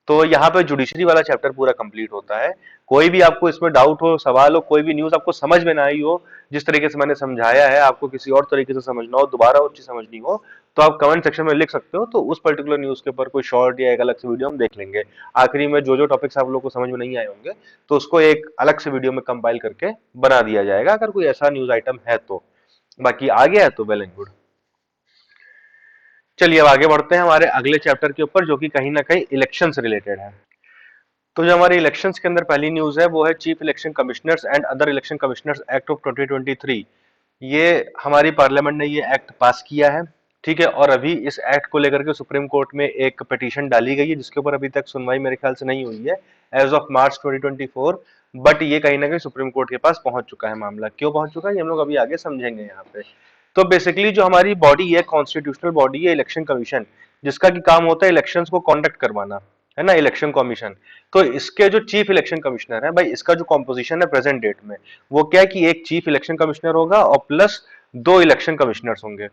तो यहाँ पे जुडिशरी वाला चैप्टर पूरा कंप्लीट होता है। कोई भी आपको इसमें डाउट हो, सवाल हो, कोई भी न्यूज आपको समझ में ना आई हो, जिस तरीके से मैंने समझाया है, आपको किसी और तरीके से समझना हो, दोबारा वो चीज समझनी हो, तो आप कमेंट सेक्शन में लिख सकते हो, तो उस पर्टिकुलर न्यूज के ऊपर कोई शॉर्ट या एक अलग से वीडियो हम देख लेंगे। आखिरी में जो जो टॉपिक्स आप लोग को समझ में नहीं आए होंगे, तो उसको एक अलग से वीडियो में कंपाइल करके बना दिया जाएगा, अगर कोई ऐसा न्यूज आइटम है तो। बाकी आ गया है तो वेल एंड गुड। चलिए अब आगे बढ़ते हैं हमारे अगले चैप्टर के ऊपर, जो कि कहीं ना कहीं इलेक्शन से रिलेटेड है। तो जो हमारे इलेक्शंस के अंदर पहली न्यूज है वो है chief election commissioners and other election commissioners act of 2023। ये हमारी पार्लियामेंट ने ये एक्ट पास किया है, ठीक है, और अभी इस एक्ट को लेकर के सुप्रीम कोर्ट में एक पिटीशन डाली गई है, जिसके ऊपर अभी तक सुनवाई मेरे ख्याल से नहीं हुई है एज ऑफ मार्च 2024। बट ये कहीं ना कहीं सुप्रीम कोर्ट के पास पहुंच चुका है मामला। क्यों पहुंच चुका है ये हम लोग अभी आगे समझेंगे यहाँ पे। तो बेसिकली जो हमारी बॉडी है, कॉन्स्टिट्यूशनल बॉडी है इलेक्शन कमीशन, जिसका की काम होता है इलेक्शंस को कंडक्ट करवाना, है ना, इलेक्शन कमीशन। तो इसके जो चीफ इलेक्शन कमिश्नर है भाई, इसका जो कॉम्पोजिशन है प्रेजेंट डेट में, वो क्या है कि एक चीफ इलेक्शन कमिश्नर होगा और प्लस 2 इलेक्शन कमिश्नर्स होंगे,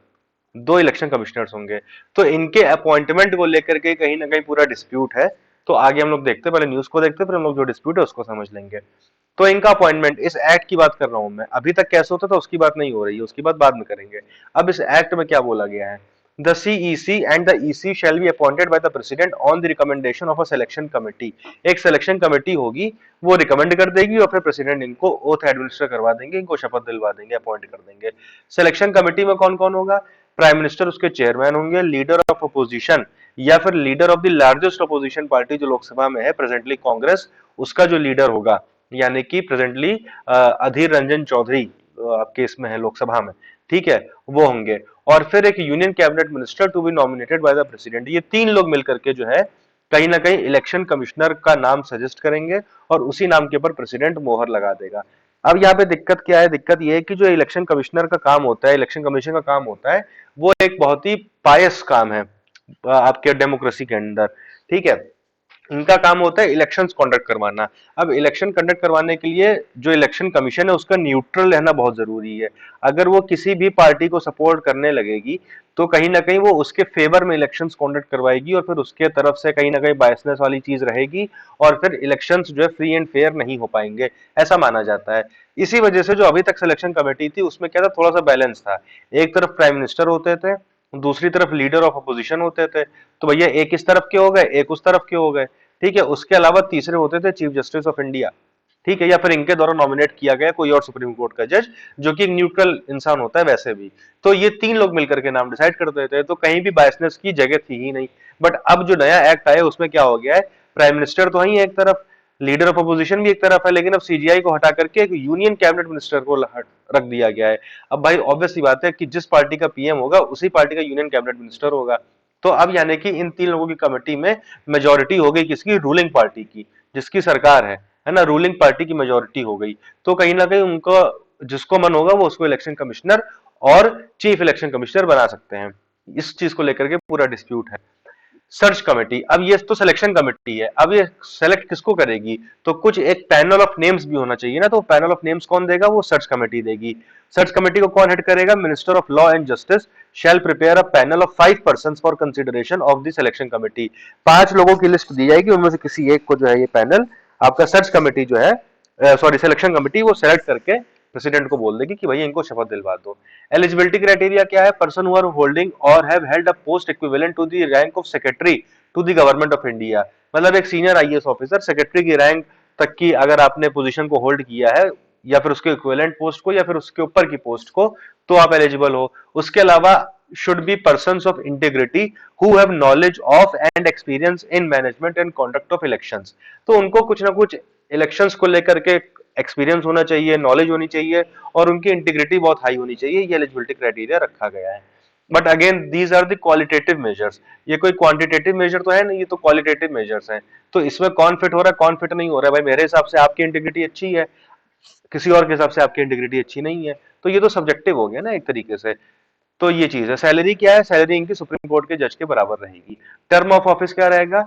2 इलेक्शन कमिश्नर्स होंगे। तो इनके अपॉइंटमेंट को लेकर के कहीं ना कहीं पूरा डिस्प्यूट है। तो आगे हम लोग देखते हैं, पहले न्यूज को देखते हैं, फिर हम लोग जो डिस्प्यूट है उसको समझ लेंगे। तो इनका अपॉइंटमेंट, इस एक्ट की बात कर रहा हूं मैं, अभी तक कैसे होता था उसकी बात नहीं हो रही है, उसकी बात बाद में करेंगे। अब इस एक्ट में क्या बोला गया है, the CEC and the EC shall be appointed by the president on the recommendation of a selection committee. एक सिलेक्शन कमेटी होगी, वो रिकमेंड कर देगी और फिर प्रेसिडेंट इनको ओथ एडमिनिस्टर करवा देंगे, इनको शपथ दिलवा देंगे, अपॉइंट कर देंगे। सिलेक्शन कमेटी में कौन कौन होगा, प्राइम मिनिस्टर उसके चेयरमैन होंगे, लीडर ऑफ अपोजिशन या फिर leader of the largest opposition party जो लोकसभा में है प्रेजेंटली कांग्रेस, उसका जो लीडर होगा, यानी कि प्रेजेंटली अधीर रंजन चौधरी आपके इसमें है लोकसभा में, ठीक है, वो होंगे। और फिर एक union cabinet minister to be nominated by the president. ये तीन लोग मिलकर के जो है कहीं ना कहीं इलेक्शन कमिश्नर का नाम सजेस्ट करेंगे और उसी नाम के ऊपर प्रेसिडेंट मोहर लगा देगा। अब यहाँ पे दिक्कत क्या है, दिक्कत ये है कि जो इलेक्शन कमिश्नर का काम होता है, इलेक्शन कमीशन का काम होता है, वो एक बहुत ही पायस काम है आपके डेमोक्रेसी के अंदर, ठीक है। इनका काम होता है इलेक्शंस कंडक्ट करवाना। अब इलेक्शन कंडक्ट करवाने के लिए जो इलेक्शन कमीशन है उसका न्यूट्रल रहना बहुत जरूरी है। अगर वो किसी भी पार्टी को सपोर्ट करने लगेगी तो कहीं ना कहीं वो उसके फेवर में इलेक्शंस कंडक्ट करवाएगी और फिर उसके तरफ से कहीं ना कहीं बायसनेस वाली चीज रहेगी और फिर इलेक्शंस जो है फ्री एंड फेयर नहीं हो पाएंगे, ऐसा माना जाता है। इसी वजह से जो अभी तक सिलेक्शन कमेटी थी उसमें क्या था, थोड़ा सा बैलेंस था। एक तरफ प्राइम मिनिस्टर होते थे, दूसरी तरफ लीडर ऑफ अपोजिशन होते थे, तो भैया एक इस तरफ के हो गए, एक उस तरफ के हो गए, ठीक है। उसके अलावा तीसरे होते थे चीफ जस्टिस ऑफ इंडिया, ठीक है, या फिर इनके द्वारा नॉमिनेट किया गया कोई और सुप्रीम कोर्ट का जज जो कि एक न्यूट्रल इंसान होता है वैसे भी। तो ये तीन लोग मिलकर के नाम डिसाइड कर देते हैं, तो कहीं भी बायसनेस की जगह थी ही नहीं। बट अब जो नया एक्ट आया उसमें क्या हो गया है, प्राइम मिनिस्टर तो ही एक तरफ, लीडर ऑफ अपोजिशन भी एक तरफ है, लेकिन अब सीजीआई को हटा करके एक यूनियन कैबिनेट मिनिस्टर को रख दिया गया है। अब भाई ऑब्वियस सी बात है कि जिस पार्टी का पीएम होगा उसी पार्टी का यूनियन कैबिनेट मिनिस्टर होगा। तो अब यानी कि इन तीन लोगों की कमेटी में मेजोरिटी हो गई किसकी, रूलिंग पार्टी की, जिसकी सरकार है ना, रूलिंग पार्टी की मेजोरिटी हो गई। तो कहीं ना कहीं उनको जिसको मन होगा वो उसको इलेक्शन कमिश्नर और चीफ इलेक्शन कमिश्नर बना सकते हैं। इस चीज को लेकर के पूरा डिस्प्यूट है। सर्च कमेटी, अब ये तो सिलेक्शन कमेटी है, अब ये सेलेक्ट किसको करेगी, तो कुछ एक पैनल ऑफ नेम्स भी होना चाहिए ना, तो पैनल ऑफ नेम्स कौन देगा, वो सर्च कमेटी देगी। सर्च कमेटी को कौन हेड करेगा, minister of law and justice shall prepare a panel of 5 persons for consideration of the selection committee. 5 लोगों की लिस्ट दी जाएगी, उनमें से किसी एक को जो है ये पैनल, आपका सर्च कमेटी जो है, सॉरी सिलेक्शन कमेटी, वो सेलेक्ट करके प्रेसिडेंट को बोल देगी कि भैया इनको शपथ दिलवा दो। एलिजिबिलिटी क्राइटेरिया क्या है, पर्सन हु आर होल्डिंग और have held a post equivalent to the rank of secretary to the government of India. मतलब एक सीनियर आईएएस ऑफिसर सेक्रेटरी की रैंक तक की अगर आपने पोजीशन को होल्ड किया है या फिर उसके इक्विवेलेंट पोस्ट को या फिर उसके ऊपर की पोस्ट को, तो आप एलिजिबल हो। उसके अलावा should be persons of integrity who have knowledge of and experience in management and conduct of elections। तो उनको कुछ ना कुछ इलेक्शंस को लेकर के एक्सपीरियंस होना चाहिए, नॉलेज होनी चाहिए और उनकी इंटीग्रिटी बहुत हाई होनी चाहिए, ये एलिजिबिलिटी क्राइटेरिया रखा गया है। But again these are the qualitative measures, ये कोई क्वांटिटेटिव मेजर तो है नहीं, ये तो क्वालिटेटिव मेजर्स हैं। तो इसमें कौन फिट हो रहा है कौन फिट नहीं हो रहा है, भाई मेरे हिसाब से आपकी इंटीग्रिटी अच्छी है, किसी और के हिसाब से आपकी इंटीग्रिटी अच्छी नहीं है, तो ये तो सब्जेक्टिव हो गया ना एक तरीके से। तो ये चीज है। सैलरी क्या है, सैलरी इनकी सुप्रीम कोर्ट के जज के बराबर रहेगी। टर्म ऑफ ऑफिस क्या रहेगा,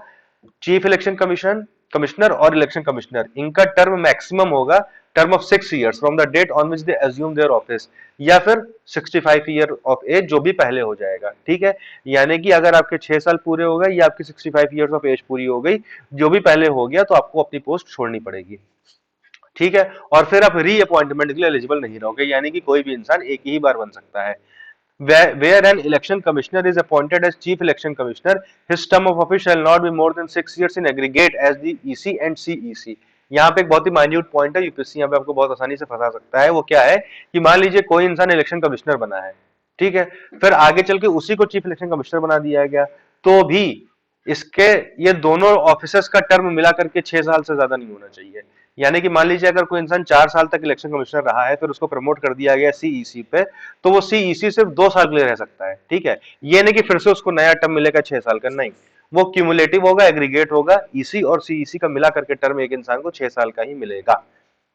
चीफ इलेक्शन कमीशन कमिश्नर और इलेक्शन कमिश्नर, इनका टर्म मैक्सिमम होगा term of 6 years from the date on which they assume their office, या फिर 65 ईयर ऑफ एज, जो भी पहले हो जाएगा, ठीक है। यानी कि अगर आपके 6 साल पूरे हो गए या आपकी 65 ईयर्स ऑफ एज पूरी हो गई, जो भी पहले हो गया तो आपको अपनी पोस्ट छोड़नी पड़ेगी, ठीक है। और फिर आप री अपॉइंटमेंट के लिए एलिजिबल नहीं रहोगे, यानी कि कोई भी इंसान एक ही बार बन सकता है। Where an election commissioner is appointed as chief election commissioner, his term of office shall not be more than 6 years in aggregate as the EC and CEC। यहाँ पे एक बहुत ही माइन्यूट पॉइंट है, यूपीएससी यहाँ पे आपको बहुत आसानी से फंसा सकता है। वो क्या है कि मान लीजिए कोई इंसान इलेक्शन कमिश्नर बना है, ठीक है, फिर आगे चल के उसी को चीफ इलेक्शन कमिश्नर बना दिया गया, तो भी इसके ये दोनों ऑफिसर्स का टर्म मिला करके 6 साल से ज्यादा नहीं होना चाहिए। यानी कि मान लीजिए अगर कोई इंसान 4 साल तक इलेक्शन कमिश्नर रहा है, फिर उसको प्रमोट कर दिया गया सीईसी पे, तो वो सीईसी सिर्फ 2 साल के लिए रह सकता है, ठीक है। ये नहीं कि फिर से उसको नया टर्म मिलेगा 6 साल का, नहीं, वो क्यूमुलेटिव होगा, एग्रीगेट होगा, ईसी और सीईसी का मिला करके टर्म एक इंसान को 6 साल का ही मिलेगा।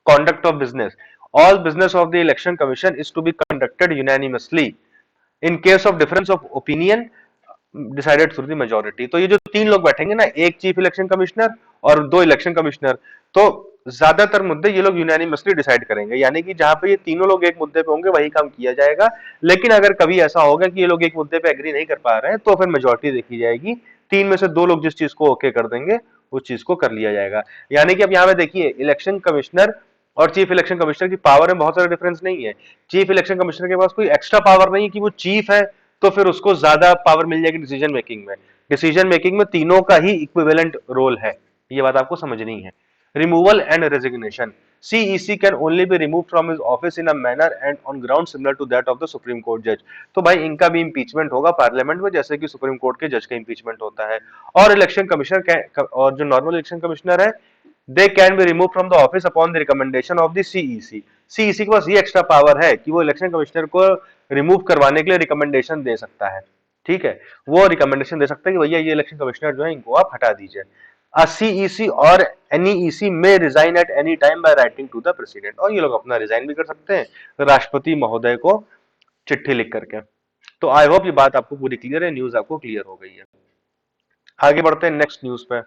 Conduct of business, all business of the election commission is to be conducted unanimously in case of difference of opinion decided through the majority. तो ये जो तीन लोग बैठेंगे ना, एक चीफ इलेक्शन कमिश्नर और 2 इलेक्शन कमिश्नर, तो ज्यादातर मुद्दे ये लोग यूनानिमसली डिसाइड करेंगे, यानी कि जहां पे ये तीनों लोग एक मुद्दे पे होंगे वही काम किया जाएगा। लेकिन अगर कभी ऐसा होगा कि ये लोग एक मुद्दे पे एग्री नहीं कर पा रहे हैं, तो फिर मेजोरिटी देखी जाएगी, 3 में से 2 लोग जिस चीज को ओके कर देंगे उस चीज को कर लिया जाएगा। यानी कि अब यहाँ पे देखिए इलेक्शन कमिश्नर और चीफ इलेक्शन कमिश्नर की पावर में बहुत सारा डिफरेंस नहीं है। चीफ इलेक्शन कमिश्नर के पास कोई एक्स्ट्रा पावर नहीं है कि वो चीफ है तो फिर उसको ज्यादा पावर मिल जाएगी डिसीजन मेकिंग में। डिसीजन मेकिंग में तीनों का ही इक्विवेलेंट रोल है, ये बात आपको समझनी है। Removal and resignation, CEC can only be remove from his office in a manner and on ground similar to that of the Supreme Court जज। तो भाई इनका भी इंपीचमेंट होगा पार्लियामेंट में, जैसे कि सुप्रीम कोर्ट के जज का इंपीचमेंट होता है। और इलेक्शन कमिश्नर और जो नॉर्मल इलेक्शन कमिश्नर है, they can be remove from the office upon the recommendation of the CEC. CEC के पास ये एक्स्ट्रा पावर है कि वो इलेक्शन कमिश्नर को रिमूव करवाने के लिए रिकमेंडेशन दे सकता है। ठीक है, वो रिकमेंडेशन दे सकता है कि भैया ये इलेक्शन कमिश्नर जो है इनको आप हटा दीजिए। A CEC और NEEC में resign at any time by writing to the president, और ये लोग अपना रिजाइन भी कर सकते हैं राष्ट्रपति महोदय को चिट्ठी लिख करके। तो आई होप ये बात आपको पूरी क्लियर है, न्यूज आपको क्लियर हो गई है। आगे बढ़ते हैं नेक्स्ट न्यूज पे।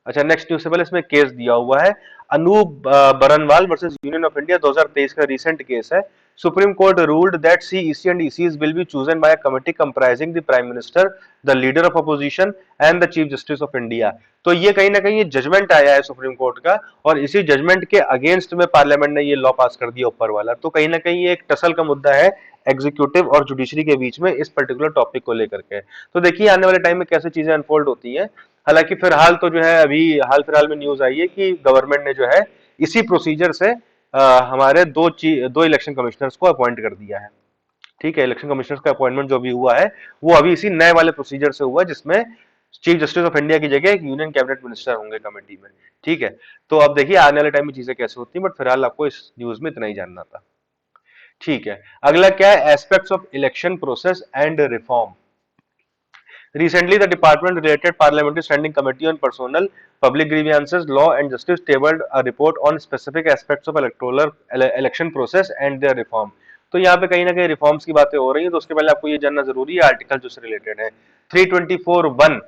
अच्छा, नेक्स्ट न्यूज से पहले इसमें केस दिया हुआ है, Anoop Barnwal versus union of India, 2023 का रीसेंट केस है। Supreme Court ruled that CEC and ECs will be chosen by a committee comprising the Prime Minister, the Leader of Opposition and the Chief Justice of India। तो ये कहीं ना कहीं ये judgement आया है सुप्रीम कोर्ट का, और इसी जजमेंट के अगेंस्ट में पार्लियामेंट ने ये लॉ पास कर दिया ऊपर वाला। तो कहीं ना कहीं ये एक टसल का मुद्दा है एग्जीक्यूटिव और जुडिशरी के बीच में इस पर्टिकुलर टॉपिक को लेकर के। तो देखिए आने वाले टाइम में कैसे चीजें अनफोल्ड होती हैं। हालांकि फिलहाल तो जो है अभी हाल फिलहाल में न्यूज आई है कि गवर्नमेंट ने जो है इसी प्रोसीजर से हमारे दो इलेक्शन कमिश्नर्स को अपॉइंट कर दिया है। ठीक है, इलेक्शन कमिश्नर्स का अपॉइंटमेंट जो भी हुआ है वो अभी इसी नए वाले प्रोसीजर से हुआ है, जिसमें चीफ जस्टिस ऑफ इंडिया की जगह एक यूनियन कैबिनेट मिनिस्टर होंगे कमेटी में। ठीक है, तो अब देखिए आने वाले टाइम में चीजें कैसे होती हैं, बट फिलहाल आपको इस न्यूज में इतना ही जानना था। ठीक है, अगला क्या है, aspects of election process and reform. Recently, the department-related Parliamentary Standing Committee on Personal, Public Grievances, Law and Justice tabled a report on specific aspects of electoral election process and their reform। तो यहाँ पे कहीं ना कहीं reforms की बातें हो रही हैं, तो उसके पहले आपको ये जानना जरूरी है आर्टिकल जो से रिलेटेड है। 324(1)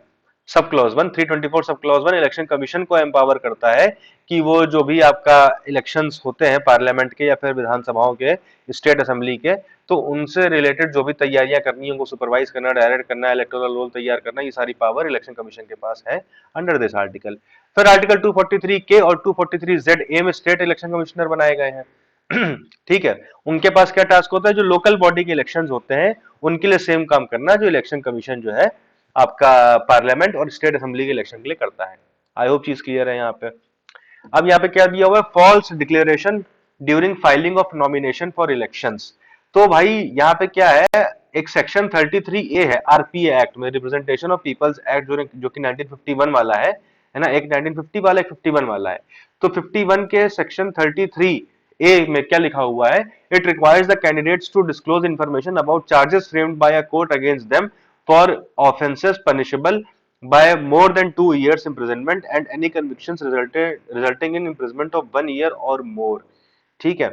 sub clause 1, 324 sub clause 1 election commission को एम्पावर करता है कि वो जो भी आपका इलेक्शंस होते हैं पार्लियामेंट के या फिर विधानसभाओं के, स्टेट असेंबली के, तो उनसे रिलेटेड जो भी तैयारियां करनी है उनको सुपरवाइज करना, डायरेक्ट करना, इलेक्टोरल रोल तैयार करना, ये सारी पावर इलेक्शन कमीशन के पास है अंडर दिस आर्टिकल। फिर आर्टिकल 243 के और 243 जेड ए में स्टेट इलेक्शन कमिश्नर बनाए गए हैं। ठीक है, उनके पास क्या टास्क होता है, जो लोकल बॉडी के इलेक्शंस होते हैं उनके लिए सेम काम करना जो इलेक्शन कमीशन जो है आपका पार्लियामेंट और स्टेट असेंबली के इलेक्शन के लिए करता है। आई होप चीज क्लियर है यहाँ पे। अब यहाँ पे क्या दिया हुआ है, false declaration during filing of nomination for elections. तो भाई यहाँ पे क्या है, एक सेक्शन 33A है RPA एक्ट में, रिप्रेजेंटेशन ऑफ पीपल्स एक्ट, जो कि 1951 वाला है ना, एक 1950 वाला एक 51 वाला है। तो 51 के सेक्शन 33A में क्या लिखा हुआ है, it requires the candidates to disclose information about charges framed by a court against them for offenses punishable by more than 2 years imprisonment and any convictions resulting in imprisonment of 1 year or more। ठीक है,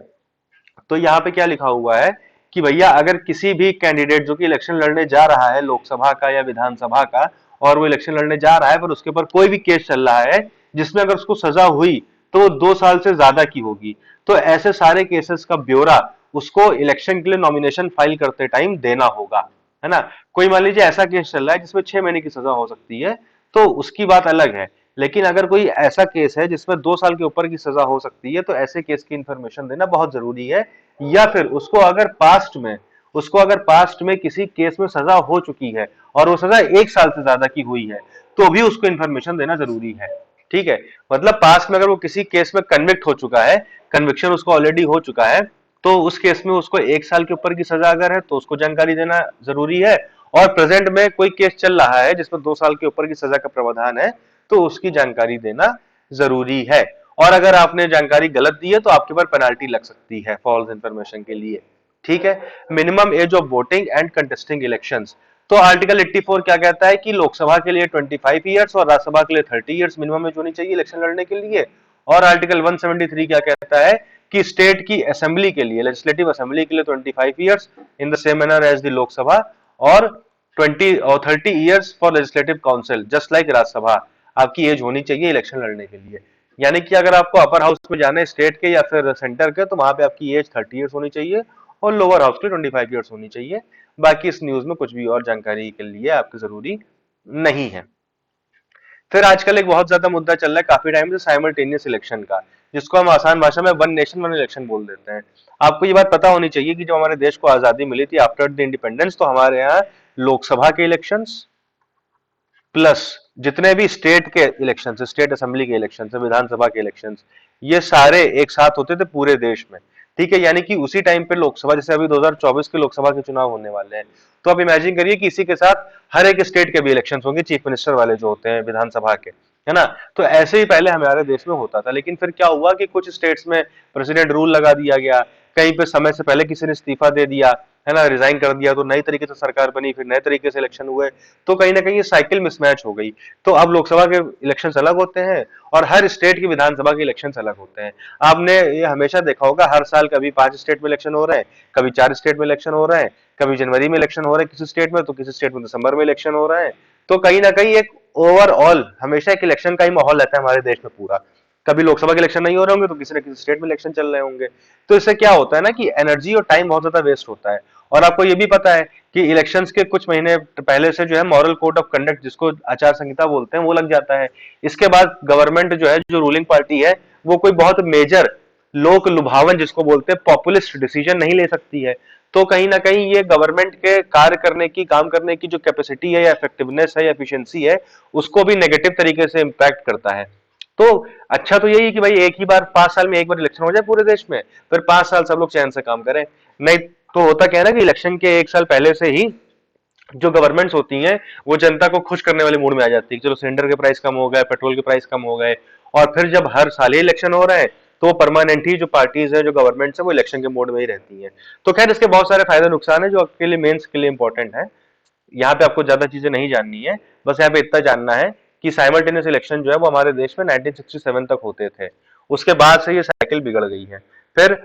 तो यहाँ पे क्या लिखा हुआ है कि भैया अगर किसी भी कैंडिडेट जो कि इलेक्शन लड़ने जा रहा है लोकसभा का या विधानसभा का, और वो इलेक्शन लड़ने जा रहा है पर उसके ऊपर कोई भी केस चल रहा है जिसमें अगर उसको सजा हुई तो वो 2 साल से ज्यादा की होगी, तो ऐसे सारे केसेस का ब्यौरा उसको इलेक्शन के लिए नॉमिनेशन फाइल करते टाइम देना होगा, है ना। कोई मान लीजिए ऐसा केस चल रहा है जिसमें 6 महीने की सजा हो सकती है, तो उसकी बात अलग है। लेकिन अगर कोई ऐसा केस है जिसमें 2 साल के ऊपर की सजा हो सकती है, तो ऐसे केस की इंफॉर्मेशन देना बहुत जरूरी है। या फिर उसको अगर पास्ट में किसी केस में सजा हो चुकी है और वो सजा 1 साल से ज्यादा की हुई है, तो भी उसको इंफॉर्मेशन देना जरूरी है। ठीक है, मतलब पास्ट में अगर वो किसी केस में कन्विक्ट हो चुका है, कन्विक्शन उसको ऑलरेडी हो चुका है, तो उस केस में उसको 1 साल के ऊपर की सजा अगर है तो उसको जानकारी देना जरूरी है। और प्रेजेंट में कोई केस चल रहा है जिसमें 2 साल के ऊपर की सजा का प्रावधान है, तो उसकी जानकारी देना जरूरी है। और अगर आपने जानकारी गलत दी है तो आपके ऊपर पेनाल्टी लग सकती है फॉल्स इंफॉर्मेशन के लिए। ठीक है, minimum age of voting and contesting elections. तो आर्टिकल 84 क्या कहता है कि लोकसभा के लिए 25 ईयर्स और राज्यसभा के लिए 30 ईयर्स मिनिमम एज होनी चाहिए इलेक्शन लड़ने के लिए। और आर्टिकल 173 क्या कहता है कि स्टेट की असेंबली के लिए, लेजिस्लेटिव असेंबली के लिए 25 years in the same manner as the Lok Sabha, और 20 और 30 years for legislative council just like Rajya Sabha. आपकी एज होनी चाहिए इलेक्शन लड़ने के लिए। यानी कि अगर आपको अपर हाउस में जाना है स्टेट के या फिर सेंटर के, तो वहां पे आपकी एज 30 ईयर्स होनी चाहिए और लोअर हाउस के 25 ईयर्स होनी चाहिए। बाकी इस न्यूज में कुछ भी और जानकारी के लिए आपकी जरूरी नहीं है। फिर आजकल एक बहुत ज्यादा मुद्दा चल रहा है काफी टाइम से साइमल्टेनियस इलेक्शन का, जिसको हम आसान भाषा में वन नेशन वन इलेक्शन बोल देते हैं। आपको ये बात पता होनी चाहिए कि जब हमारे देश को आजादी मिली थी आफ्टर द इंडिपेंडेंस, तो हमारे यहाँ लोकसभा के इलेक्शंस प्लस जितने भी स्टेट के इलेक्शन है, स्टेट असेंबली के इलेक्शन है, विधानसभा के इलेक्शन, ये सारे एक साथ होते थे पूरे देश में। ठीक है, यानी कि उसी टाइम पे लोकसभा, जैसे अभी 2024 के लोकसभा के चुनाव होने वाले हैं, तो आप इमेजिन करिए कि इसी के साथ हर एक स्टेट के भी इलेक्शन होंगे, चीफ मिनिस्टर वाले जो होते हैं विधानसभा के, है ना। तो ऐसे ही पहले हमारे देश में होता था, लेकिन फिर क्या हुआ कि कुछ स्टेट्स में प्रेसिडेंट रूल लगा दिया गया, कहीं पे समय से पहले किसी ने इस्तीफा दे दिया, है ना, रिजाइन कर दिया, तो नई तरीके से सरकार बनी, फिर नए तरीके से इलेक्शन हुए, तो कहीं ना कहीं ये साइकिल मिसमैच हो गई। तो अब लोकसभा के इलेक्शन अलग होते हैं और हर स्टेट की विधानसभा के इलेक्शन अलग होते हैं। आपने ये हमेशा देखा होगा, हर साल कभी 5 स्टेट में इलेक्शन हो रहे हैं, कभी 4 स्टेट में इलेक्शन हो रहे हैं, कभी जनवरी में इलेक्शन हो रहे हैं किसी स्टेट में, तो किसी स्टेट में दिसंबर में इलेक्शन हो रहे हैं। तो कहीं ना कहीं एक ओवरऑल हमेशा एक इलेक्शन का ही माहौल रहता है हमारे देश में पूरा। कभी लोकसभा के इलेक्शन नहीं हो रहे होंगे तो किसी न किसी स्टेट में इलेक्शन चल रहे होंगे। तो इससे क्या होता है ना कि एनर्जी और टाइम बहुत ज्यादा वेस्ट होता है। और आपको ये भी पता है कि इलेक्शंस के कुछ महीने पहले से जो है मॉरल कोड ऑफ कंडक्ट, जिसको आचार संहिता बोलते हैं, वो लग जाता है। इसके बाद गवर्नमेंट जो है, जो रूलिंग पार्टी है, वो कोई बहुत मेजर लोक लुभावन, जिसको बोलते हैं पॉपुलिस्ट डिसीजन नहीं ले सकती है। तो कहीं ना कहीं ये गवर्नमेंट के कार्य करने की, काम करने की जो कैपेसिटी है या इफेक्टिवनेस है या एफिशिएंसी है, उसको भी नेगेटिव तरीके से इंपैक्ट करता है। तो अच्छा तो यही है कि भाई एक ही बार 5 साल में एक बार इलेक्शन हो जाए पूरे देश में, फिर 5 साल सब लोग चैन से काम करें। नहीं तो होता क्या है ना कि इलेक्शन के 1 साल पहले से ही जो गवर्नमेंट्स होती हैं, वो जनता को खुश करने वाले मूड में आ जाती है। चलो सिलेंडर के प्राइस कम हो गए, पेट्रोल के प्राइस कम हो गए, और फिर जब हर साल ही इलेक्शन हो रहा है, तो परमानेंट ही जो पार्टीज है, जो गवर्नमेंट्स है, वो इलेक्शन के मोड में ही रहती हैं। तो खैर इसके बहुत सारे फायदे नुकसान है जो आपके लिए, मेंस के लिए इंपॉर्टेंट है। यहाँ पे आपको ज्यादा चीजें नहीं जाननी है, बस यहाँ पे इतना जानना है कि साइमल्टेनियस इलेक्शन जो है वो हमारे देश में 1967 तक होते थे। उसके बाद से ये साइकिल बिगड़ गई है। फिर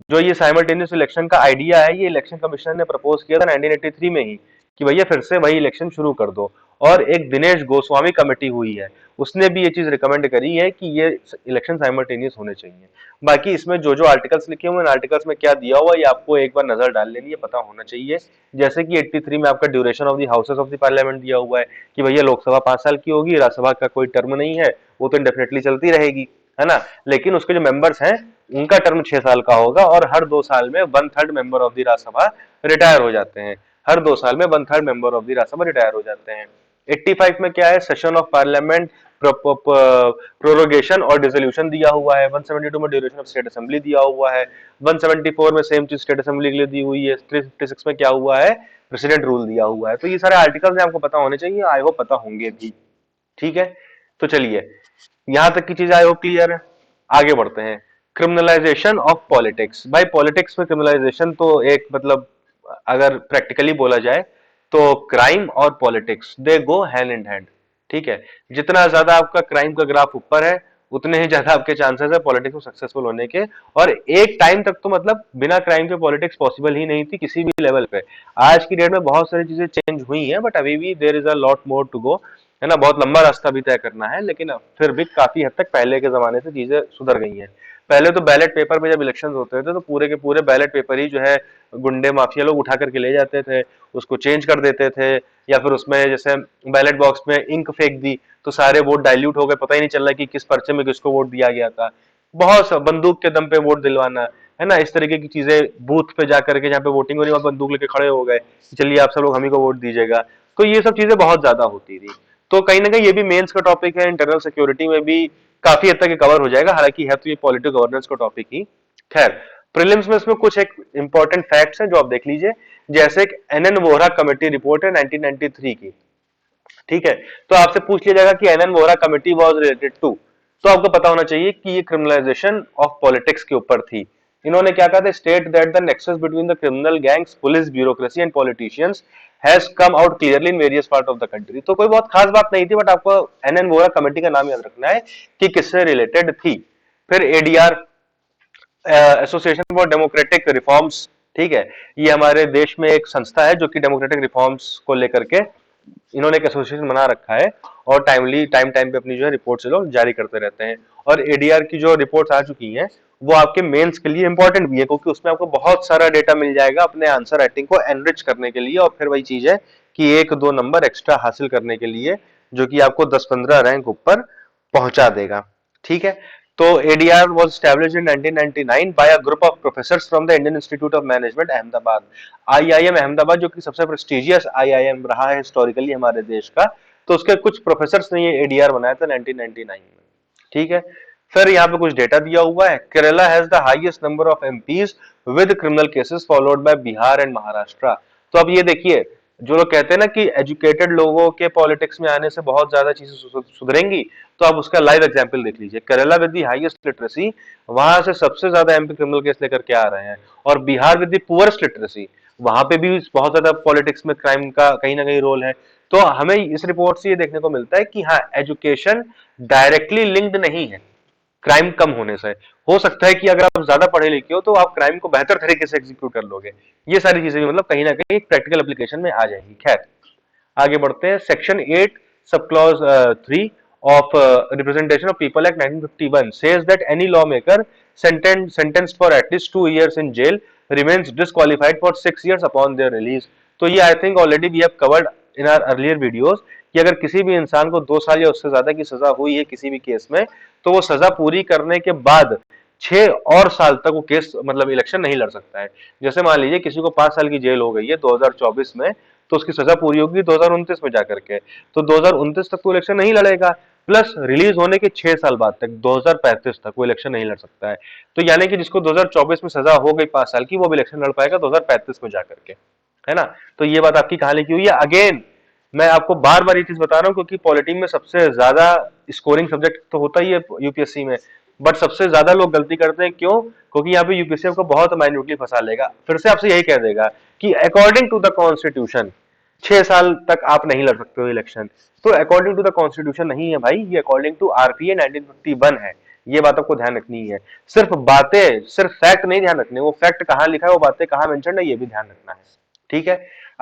जो ये साइमल्टेनियस इलेक्शन का आइडिया है, ये इलेक्शन कमीशन ने प्रपोज किया था 1983 में ही, कि भैया फिर से वही इलेक्शन शुरू कर दो। और एक दिनेश गोस्वामी कमेटी हुई है, उसने भी ये चीज रिकमेंड करी है कि ये इलेक्शन साइमल्टेनियस होने चाहिए। बाकी इसमें जो जो आर्टिकल्स लिखे हुए हैं, आर्टिकल्स में क्या दिया हुआ है, ये आपको एक बार नजर डाल लेनी है, पता होना चाहिए। जैसे कि 83 में आपका duration of the houses of the parliament दिया हुआ है कि भैया लोकसभा 5 साल की होगी, राज्यसभा का कोई टर्म नहीं है, वो तो इंडेफिनेटली चलती रहेगी, है ना। लेकिन उसके जो मेंबर्स हैं, उनका टर्म 6 साल का होगा, और हर 2 साल में 1/3 member of the Rajya Sabha retire हो जाते हैं। हर 2 साल में 1/3 member of the Rajya Sabha retire हो जाते हैं। 85 में क्या है, सेशन ऑफ पार्लियामेंट प्रोरोगेशन और डिसोल्यूशन दिया हुआ है। 172 में ड्यूरेशन ऑफ स्टेट असेंबली दिया हुआ है। 174 में सेम चीज स्टेट असेंबली के लिए दी हुई है। 356 में क्या हुआ है, प्रेसिडेंट रूल दिया हुआ है। तो ये सारे आर्टिकल्स आपको पता होने चाहिए, आई होप पता होंगे भी। ठीक है, तो चलिए यहां तक की चीज आई होप क्लियर है। आगे बढ़ते हैं। Criminalisation of politics. भाई पॉलिटिक्स में क्रिमिनलाइजेशन तो एक मतलब, अगर प्रैक्टिकली बोला जाए तो क्राइम और politics they go hand in hand. ठीक है, जितना ज्यादा आपका क्राइम का ग्राफ ऊपर है, उतने ही ज्यादा आपके चांसेस है पॉलिटिक्स में सक्सेसफुल होने के। और एक टाइम तक तो मतलब बिना क्राइम के पॉलिटिक्स पॉसिबल ही नहीं थी किसी भी लेवल पे। आज की डेट में बहुत सारी चीजें चेंज हुई हैं, बट अभी भी there is a lot more to go, है ना। बहुत लंबा रास्ता भी तय करना है, लेकिन फिर भी काफी हद तक पहले के जमाने से चीजें सुधर गई हैं। पहले तो बैलेट पेपर पे जब इलेक्शन होते थे, तो पूरे के पूरे बैलेट पेपर ही जो है गुंडे माफिया लोग उठा करके ले जाते थे, उसको चेंज कर देते थे, या फिर उसमें जैसे बैलेट बॉक्स में इंक फेंक दी तो सारे वोट डाइल्यूट हो गए, पता ही नहीं चल रहा कि किस पर्चे में किसको वोट दिया गया था। बहुत सा बंदूक के दम पे वोट दिलवाना, है ना, इस तरीके की चीजें। बूथ पे जाकर के जहाँ पे वोटिंग हो रही है, वहां बंदूक लेके खड़े हो गए, चलिए आप सब लोग हम ही को वोट दीजिएगा। तो ये सब चीजें बहुत ज्यादा होती थी। तो कहीं ना कहीं ये भी मेंस का टॉपिक है, इंटरनल सिक्योरिटी में भी काफी हद तक कवर हो जाएगा, हालांकि है तो ये पॉलिटिकल गवर्नेंस का टॉपिक ही। खैर प्रीलिम्स में इसमें कुछ एक इंपॉर्टेंट फैक्ट्स हैं जो आप देख लीजिए। जैसे एक एनएन वोहरा कमेटी रिपोर्ट है 1993 की। ठीक है, तो आपसे पूछ लिया जाएगा कि N N Vohra committee was related to, तो आपको पता होना चाहिए कि ये क्रिमिनलाइजेशन ऑफ पॉलिटिक्स के ऊपर थी। इन्होंने क्या कहा था, state that the nexus between the criminal gangs, police, bureaucracy and politicians has come out clearly in various part of the country. तो कोई बहुत खास बात नहीं थी, बट आपको एनएन वोहरा कमेटी का नाम याद रखना है कि किससे रिलेटेड थी। फिर ADR, association for democratic reforms. ठीक है, ये हमारे देश में एक संस्था है जो कि डेमोक्रेटिक रिफॉर्म्स को लेकर के इन्होंने एक एसोसिएशन बना रखा है, और टाइम टाइम पे अपनी जो है रिपोर्ट से लोग जारी करते रहते हैं। और एडीआर की जो रिपोर्ट्स आ चुकी हैं, वो आपके मेंस के लिए इंपॉर्टेंट भी है, क्योंकि उसमें आपको बहुत सारा डेटा मिल जाएगा अपने आंसर राइटिंग को एनरिच करने के लिए। और फिर वही चीज है कि 1-2 नंबर एक्स्ट्रा हासिल करने के लिए जो कि आपको 10-15 रैंक ऊपर पहुंचा देगा। ठीक है, तो ADR was established in 1999 by a group of professors from the Indian Institute of Management Ahmedabad. IIM Ahmedabad जो कि सबसे प्रेस्टिजियस आईआईएम रहा है हिस्टोरिकली हमारे देश का, तो उसके कुछ प्रोफेसर्स ने ये एडीआर बनाया था 1999 में। ठीक है, फिर यहाँ पे कुछ डेटा दिया हुआ है। Kerala has the highest number of MPs with criminal cases followed by Bihar and Maharashtra. तो अब ये देखिए, जो लोग कहते हैं ना कि एजुकेटेड लोगों के पॉलिटिक्स में आने से बहुत ज्यादा चीजें सुधरेंगी, तो आप उसका लाइव एग्जांपल देख लीजिए। Kerala with the highest literacy, वहां से सबसे ज्यादा एमपी क्रिमिनल केस लेकर के आ रहे हैं। और Bihar with the poorest literacy, वहां पे भी बहुत ज्यादा पॉलिटिक्स में क्राइम का कहीं ना कहीं रोल है। तो हमें इस रिपोर्ट से ये देखने को मिलता है कि हाँ, एजुकेशन डायरेक्टली लिंक्ड नहीं है क्राइम कम होने से। हो सकता है कि अगर आप ज्यादा पढ़े लिखे हो तो आप क्राइम को बेहतर तरीके से एग्जीक्यूट कर लोगे। ये सारी चीजें भी मतलब कहीं ना कहीं प्रैक्टिकल एप्लीकेशन में आ जाएगी। खैर, आगे बढ़ते हैं। Section 8 sub clause 3 of Representation of People Act 1951 says that any lawmaker sentenced for at least 2 years in jail remains disqualified for 6 years upon their release। तो ये I think already we have covered in our earlier videos कि अगर किसी भी इंसान को 2 साल या उससे ज्यादा की सजा हुई है किसी भी केस में, तो वो सजा पूरी करने के बाद 6 और साल तक वो केस मतलब इलेक्शन नहीं लड़ सकता है। जैसे मान लीजिए किसी को 5 साल की जेल हो गई है 2024 में, तो उसकी सजा पूरी होगी 2029 में जाकर के, तो 2029 तक तो इलेक्शन नहीं लड़ेगा। प्लस रिलीज होने के 6 साल बाद तक 2035 तक वो इलेक्शन नहीं लड़ सकता है। तो यानी कि जिसको 2024 में सजा हो गई 5 साल की, वो भी इलेक्शन लड़ पाएगा 2035 में जाकर के, है ना। तो ये बात आपकी कहां लिखी हुई है। अगेन मैं आपको बार बार ये चीज बता रहा हूं क्योंकि पॉलिटी में सबसे ज्यादा स्कोरिंग सब्जेक्ट तो होता ही है यूपीएससी में, बट सबसे ज्यादा लोग गलती करते हैं। क्यों? क्योंकि यहाँ पे यूपीएससी आपको बहुत माइन्यूटली फंसा लेगा। फिर से आपसे यही कह देगा कि अकॉर्डिंग टू द कॉन्स्टिट्यूशन 6 साल तक आप नहीं लड़ सकते हो इलेक्शन। तो अकॉर्डिंग टू द कॉन्स्टिट्यूशन नहीं है भाई, ये अकॉर्डिंग टू आरपीए 1951 है। ये बात आपको ध्यान रखनी है। सिर्फ बातें, सिर्फ फैक्ट नहीं ध्यान रखने, वो फैक्ट कहाँ लिखा है, वो बातें कहाँ मेंशन है, ये भी ध्यान रखना है। ठीक है,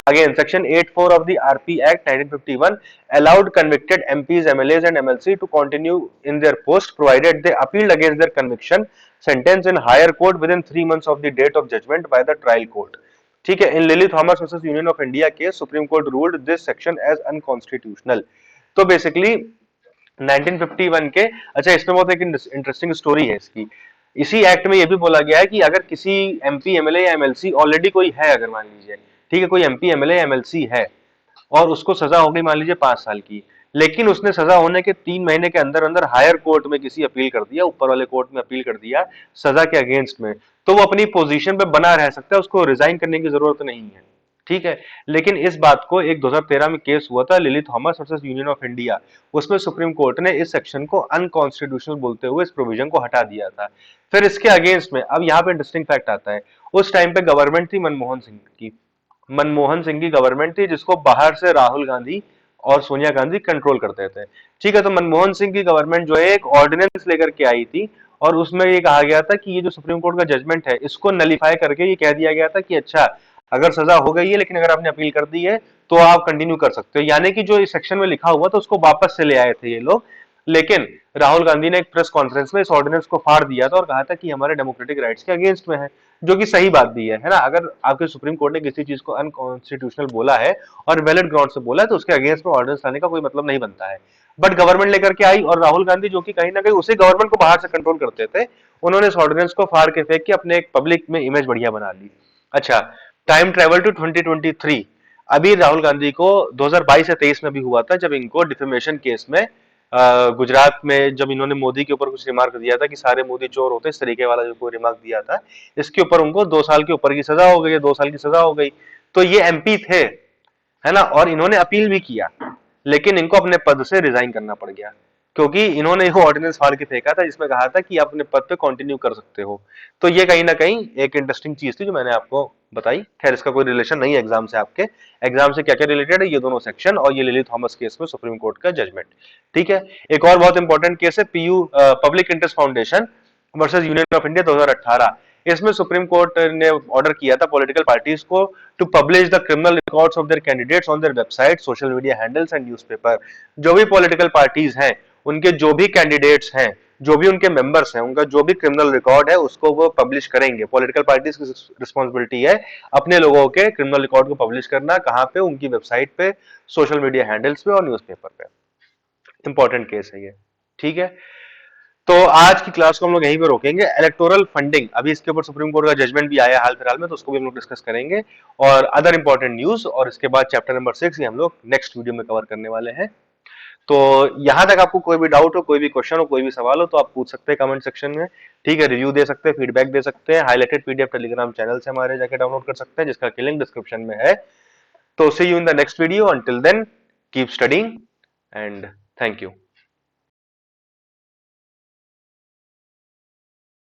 again section 84 of the RP Act 1951 allowed convicted MPs, MLAs and MLC to continue in their post provided they appealed against their conviction sentence in higher court within 3 months of the date of judgment by the trial court। ठीक है, in Lily Thomas versus union of India case Supreme Court ruled this section as unconstitutional. तो basically 1951 के, अच्छा इसमें बहुत एक interesting story है इसकी। इसी एक्ट में यह भी बोला गया है कि अगर किसी एमपी, एमएलए या एमएलसी ऑलरेडी कोई है, अगर मान लीजिए, ठीक है, कोई एमपी, एमएलए, एमएलसी है और उसको सजा हो गई मान लीजिए 5 साल की, लेकिन उसने सजा होने के 3 महीने के अंदर अंदर हायर कोर्ट में किसी अपील कर दिया, ऊपर वाले कोर्ट में अपील कर दिया सजा के अगेंस्ट में, तो वो अपनी पोजीशन पे बना रह सकता है, उसको रिजाइन करने की जरूरत नहीं है। ठीक है, लेकिन इस बात को एक 2013 में केस हुआ था lily Thomas versus union of India, उसमें सुप्रीम कोर्ट ने इस सेक्शन को अनकॉन्स्टिट्यूशनल बोलते हुए इस प्रोविजन को हटा दिया था। फिर इसके अगेंस्ट में अब यहाँ पे इंटरेस्टिंग फैक्ट आता है, उस टाइम पे गवर्नमेंट थी मनमोहन सिंह की। मनमोहन सिंह की गवर्नमेंट थी जिसको बाहर से राहुल गांधी और सोनिया गांधी कंट्रोल करते थे। ठीक है, तो मनमोहन सिंह की गवर्नमेंट जो है एक ऑर्डिनेंस लेकर के आई थी और उसमें ये कहा गया था कि ये जो सुप्रीम कोर्ट का जजमेंट है इसको नलीफाई करके ये कह दिया गया था कि अच्छा, अगर सजा हो गई है लेकिन अगर आपने अपील कर दी है तो आप कंटिन्यू कर सकते हो। यानी कि जो इस सेक्शन में लिखा हुआ था उसको वापस से ले आए थे ये लोग। लेकिन राहुल गांधी ने एक प्रेस कॉन्फ्रेंस में इस ऑर्डिनेंस को फाड़ दिया था और कहा था कि हमारे डेमोक्रेटिक राइट्स के अगेंस्ट में है, जो कि सही बात भी है ना। अगर आपके सुप्रीम कोर्ट ने किसी चीज को अनकॉन्स्टिट्यूशनल बोला है और वैलिड ग्राउंड से बोला है तो उसके अगेंस्ट में ऑर्डिनेंस लाने का कोई मतलब नहीं बनता है। बट गवर्नमेंट लेकर के आई और राहुल गांधी जो कि कहीं ना कहीं उसी गवर्नमेंट को बाहर से कंट्रोल करते थे, उन्होंने इस ऑर्डिनेंस को फाड़ के फेंक के अपने एक पब्लिक में इमेज बढ़िया बना ली। अच्छा, टाइम ट्रेवल टू 2023। अभी राहुल गांधी को 2022 या 23 में भी हुआ था जब इनको डिफेमेशन केस में गुजरात में जब इन्होंने मोदी के ऊपर कुछ रिमार्क दिया था कि सारे मोदी चोर होते, इस तरीके वाला जो कोई रिमार्क दिया था, इसके ऊपर उनको 2 साल के ऊपर की सजा हो गई है, 2 साल की सजा हो गई। तो ये एमपी थे, है ना, और इन्होंने अपील भी किया, लेकिन इनको अपने पद से रिजाइन करना पड़ गया क्योंकि इन्होंने वो ऑर्डिनेंस फाड़ के फेंका था जिसमें कहा था कि आप अपने पद पे कंटिन्यू कर सकते हो। तो ये कहीं ना कहीं एक इंटरेस्टिंग चीज थी जो मैंने आपको बताई। खैर, इसका कोई रिलेशन नहीं है एग्जाम से। आपके एग्जाम से क्या क्या रिलेटेड है, ये दोनों सेक्शन और ये लिली थॉमस केस में सुप्रीम कोर्ट का जजमेंट। ठीक है, एक और बहुत इंपॉर्टेंट केस है PU public interest foundation versus union of India 2018। इसमें सुप्रीम कोर्ट ने ऑर्डर किया था पॉलिटिकल पार्टीज को to publish the criminal records of their candidates on their website, social media handles and newspaper. जो भी पॉलिटिकल पार्टीज हैं, उनके जो भी कैंडिडेट्स हैं, जो भी उनके मेंबर्स हैं, उनका जो भी क्रिमिनल रिकॉर्ड है उसको वो पब्लिश करेंगे। पॉलिटिकल पार्टीज की रिस्पॉन्सिबिलिटी है अपने लोगों के क्रिमिनल रिकॉर्ड को पब्लिश करना, कहां पे, उनकी वेबसाइट पे, सोशल मीडिया हैंडल्स पे और न्यूज़पेपर पे। इंपॉर्टेंट केस है ये, ठीक है। तो आज की क्लास को हम लोग यहीं पे रोकेंगे। इलेक्टोरल फंडिंग, अभी इसके ऊपर सुप्रीम कोर्ट का जजमेंट भी आया हाल फिलहाल में, तो उसको भी हम लोग डिस्कस करेंगे, और अदर इंपॉर्टेंट न्यूज, और इसके बाद चैप्टर नंबर 6 ये हम लोग नेक्स्ट वीडियो में कवर करने वाले हैं। तो यहां तक आपको कोई भी डाउट हो, कोई भी क्वेश्चन हो, कोई भी सवाल हो, तो आप पूछ सकते हैं कमेंट सेक्शन में, ठीक है। रिव्यू दे सकते हैं, फीडबैक दे सकते हैं, हाईलाइटेड पीडीएफ टेलीग्राम चैनल से हमारे जाके डाउनलोड कर सकते हैं, जिसका लिंक डिस्क्रिप्शन में है। तो see you in the next video, until then keep studying and thank you.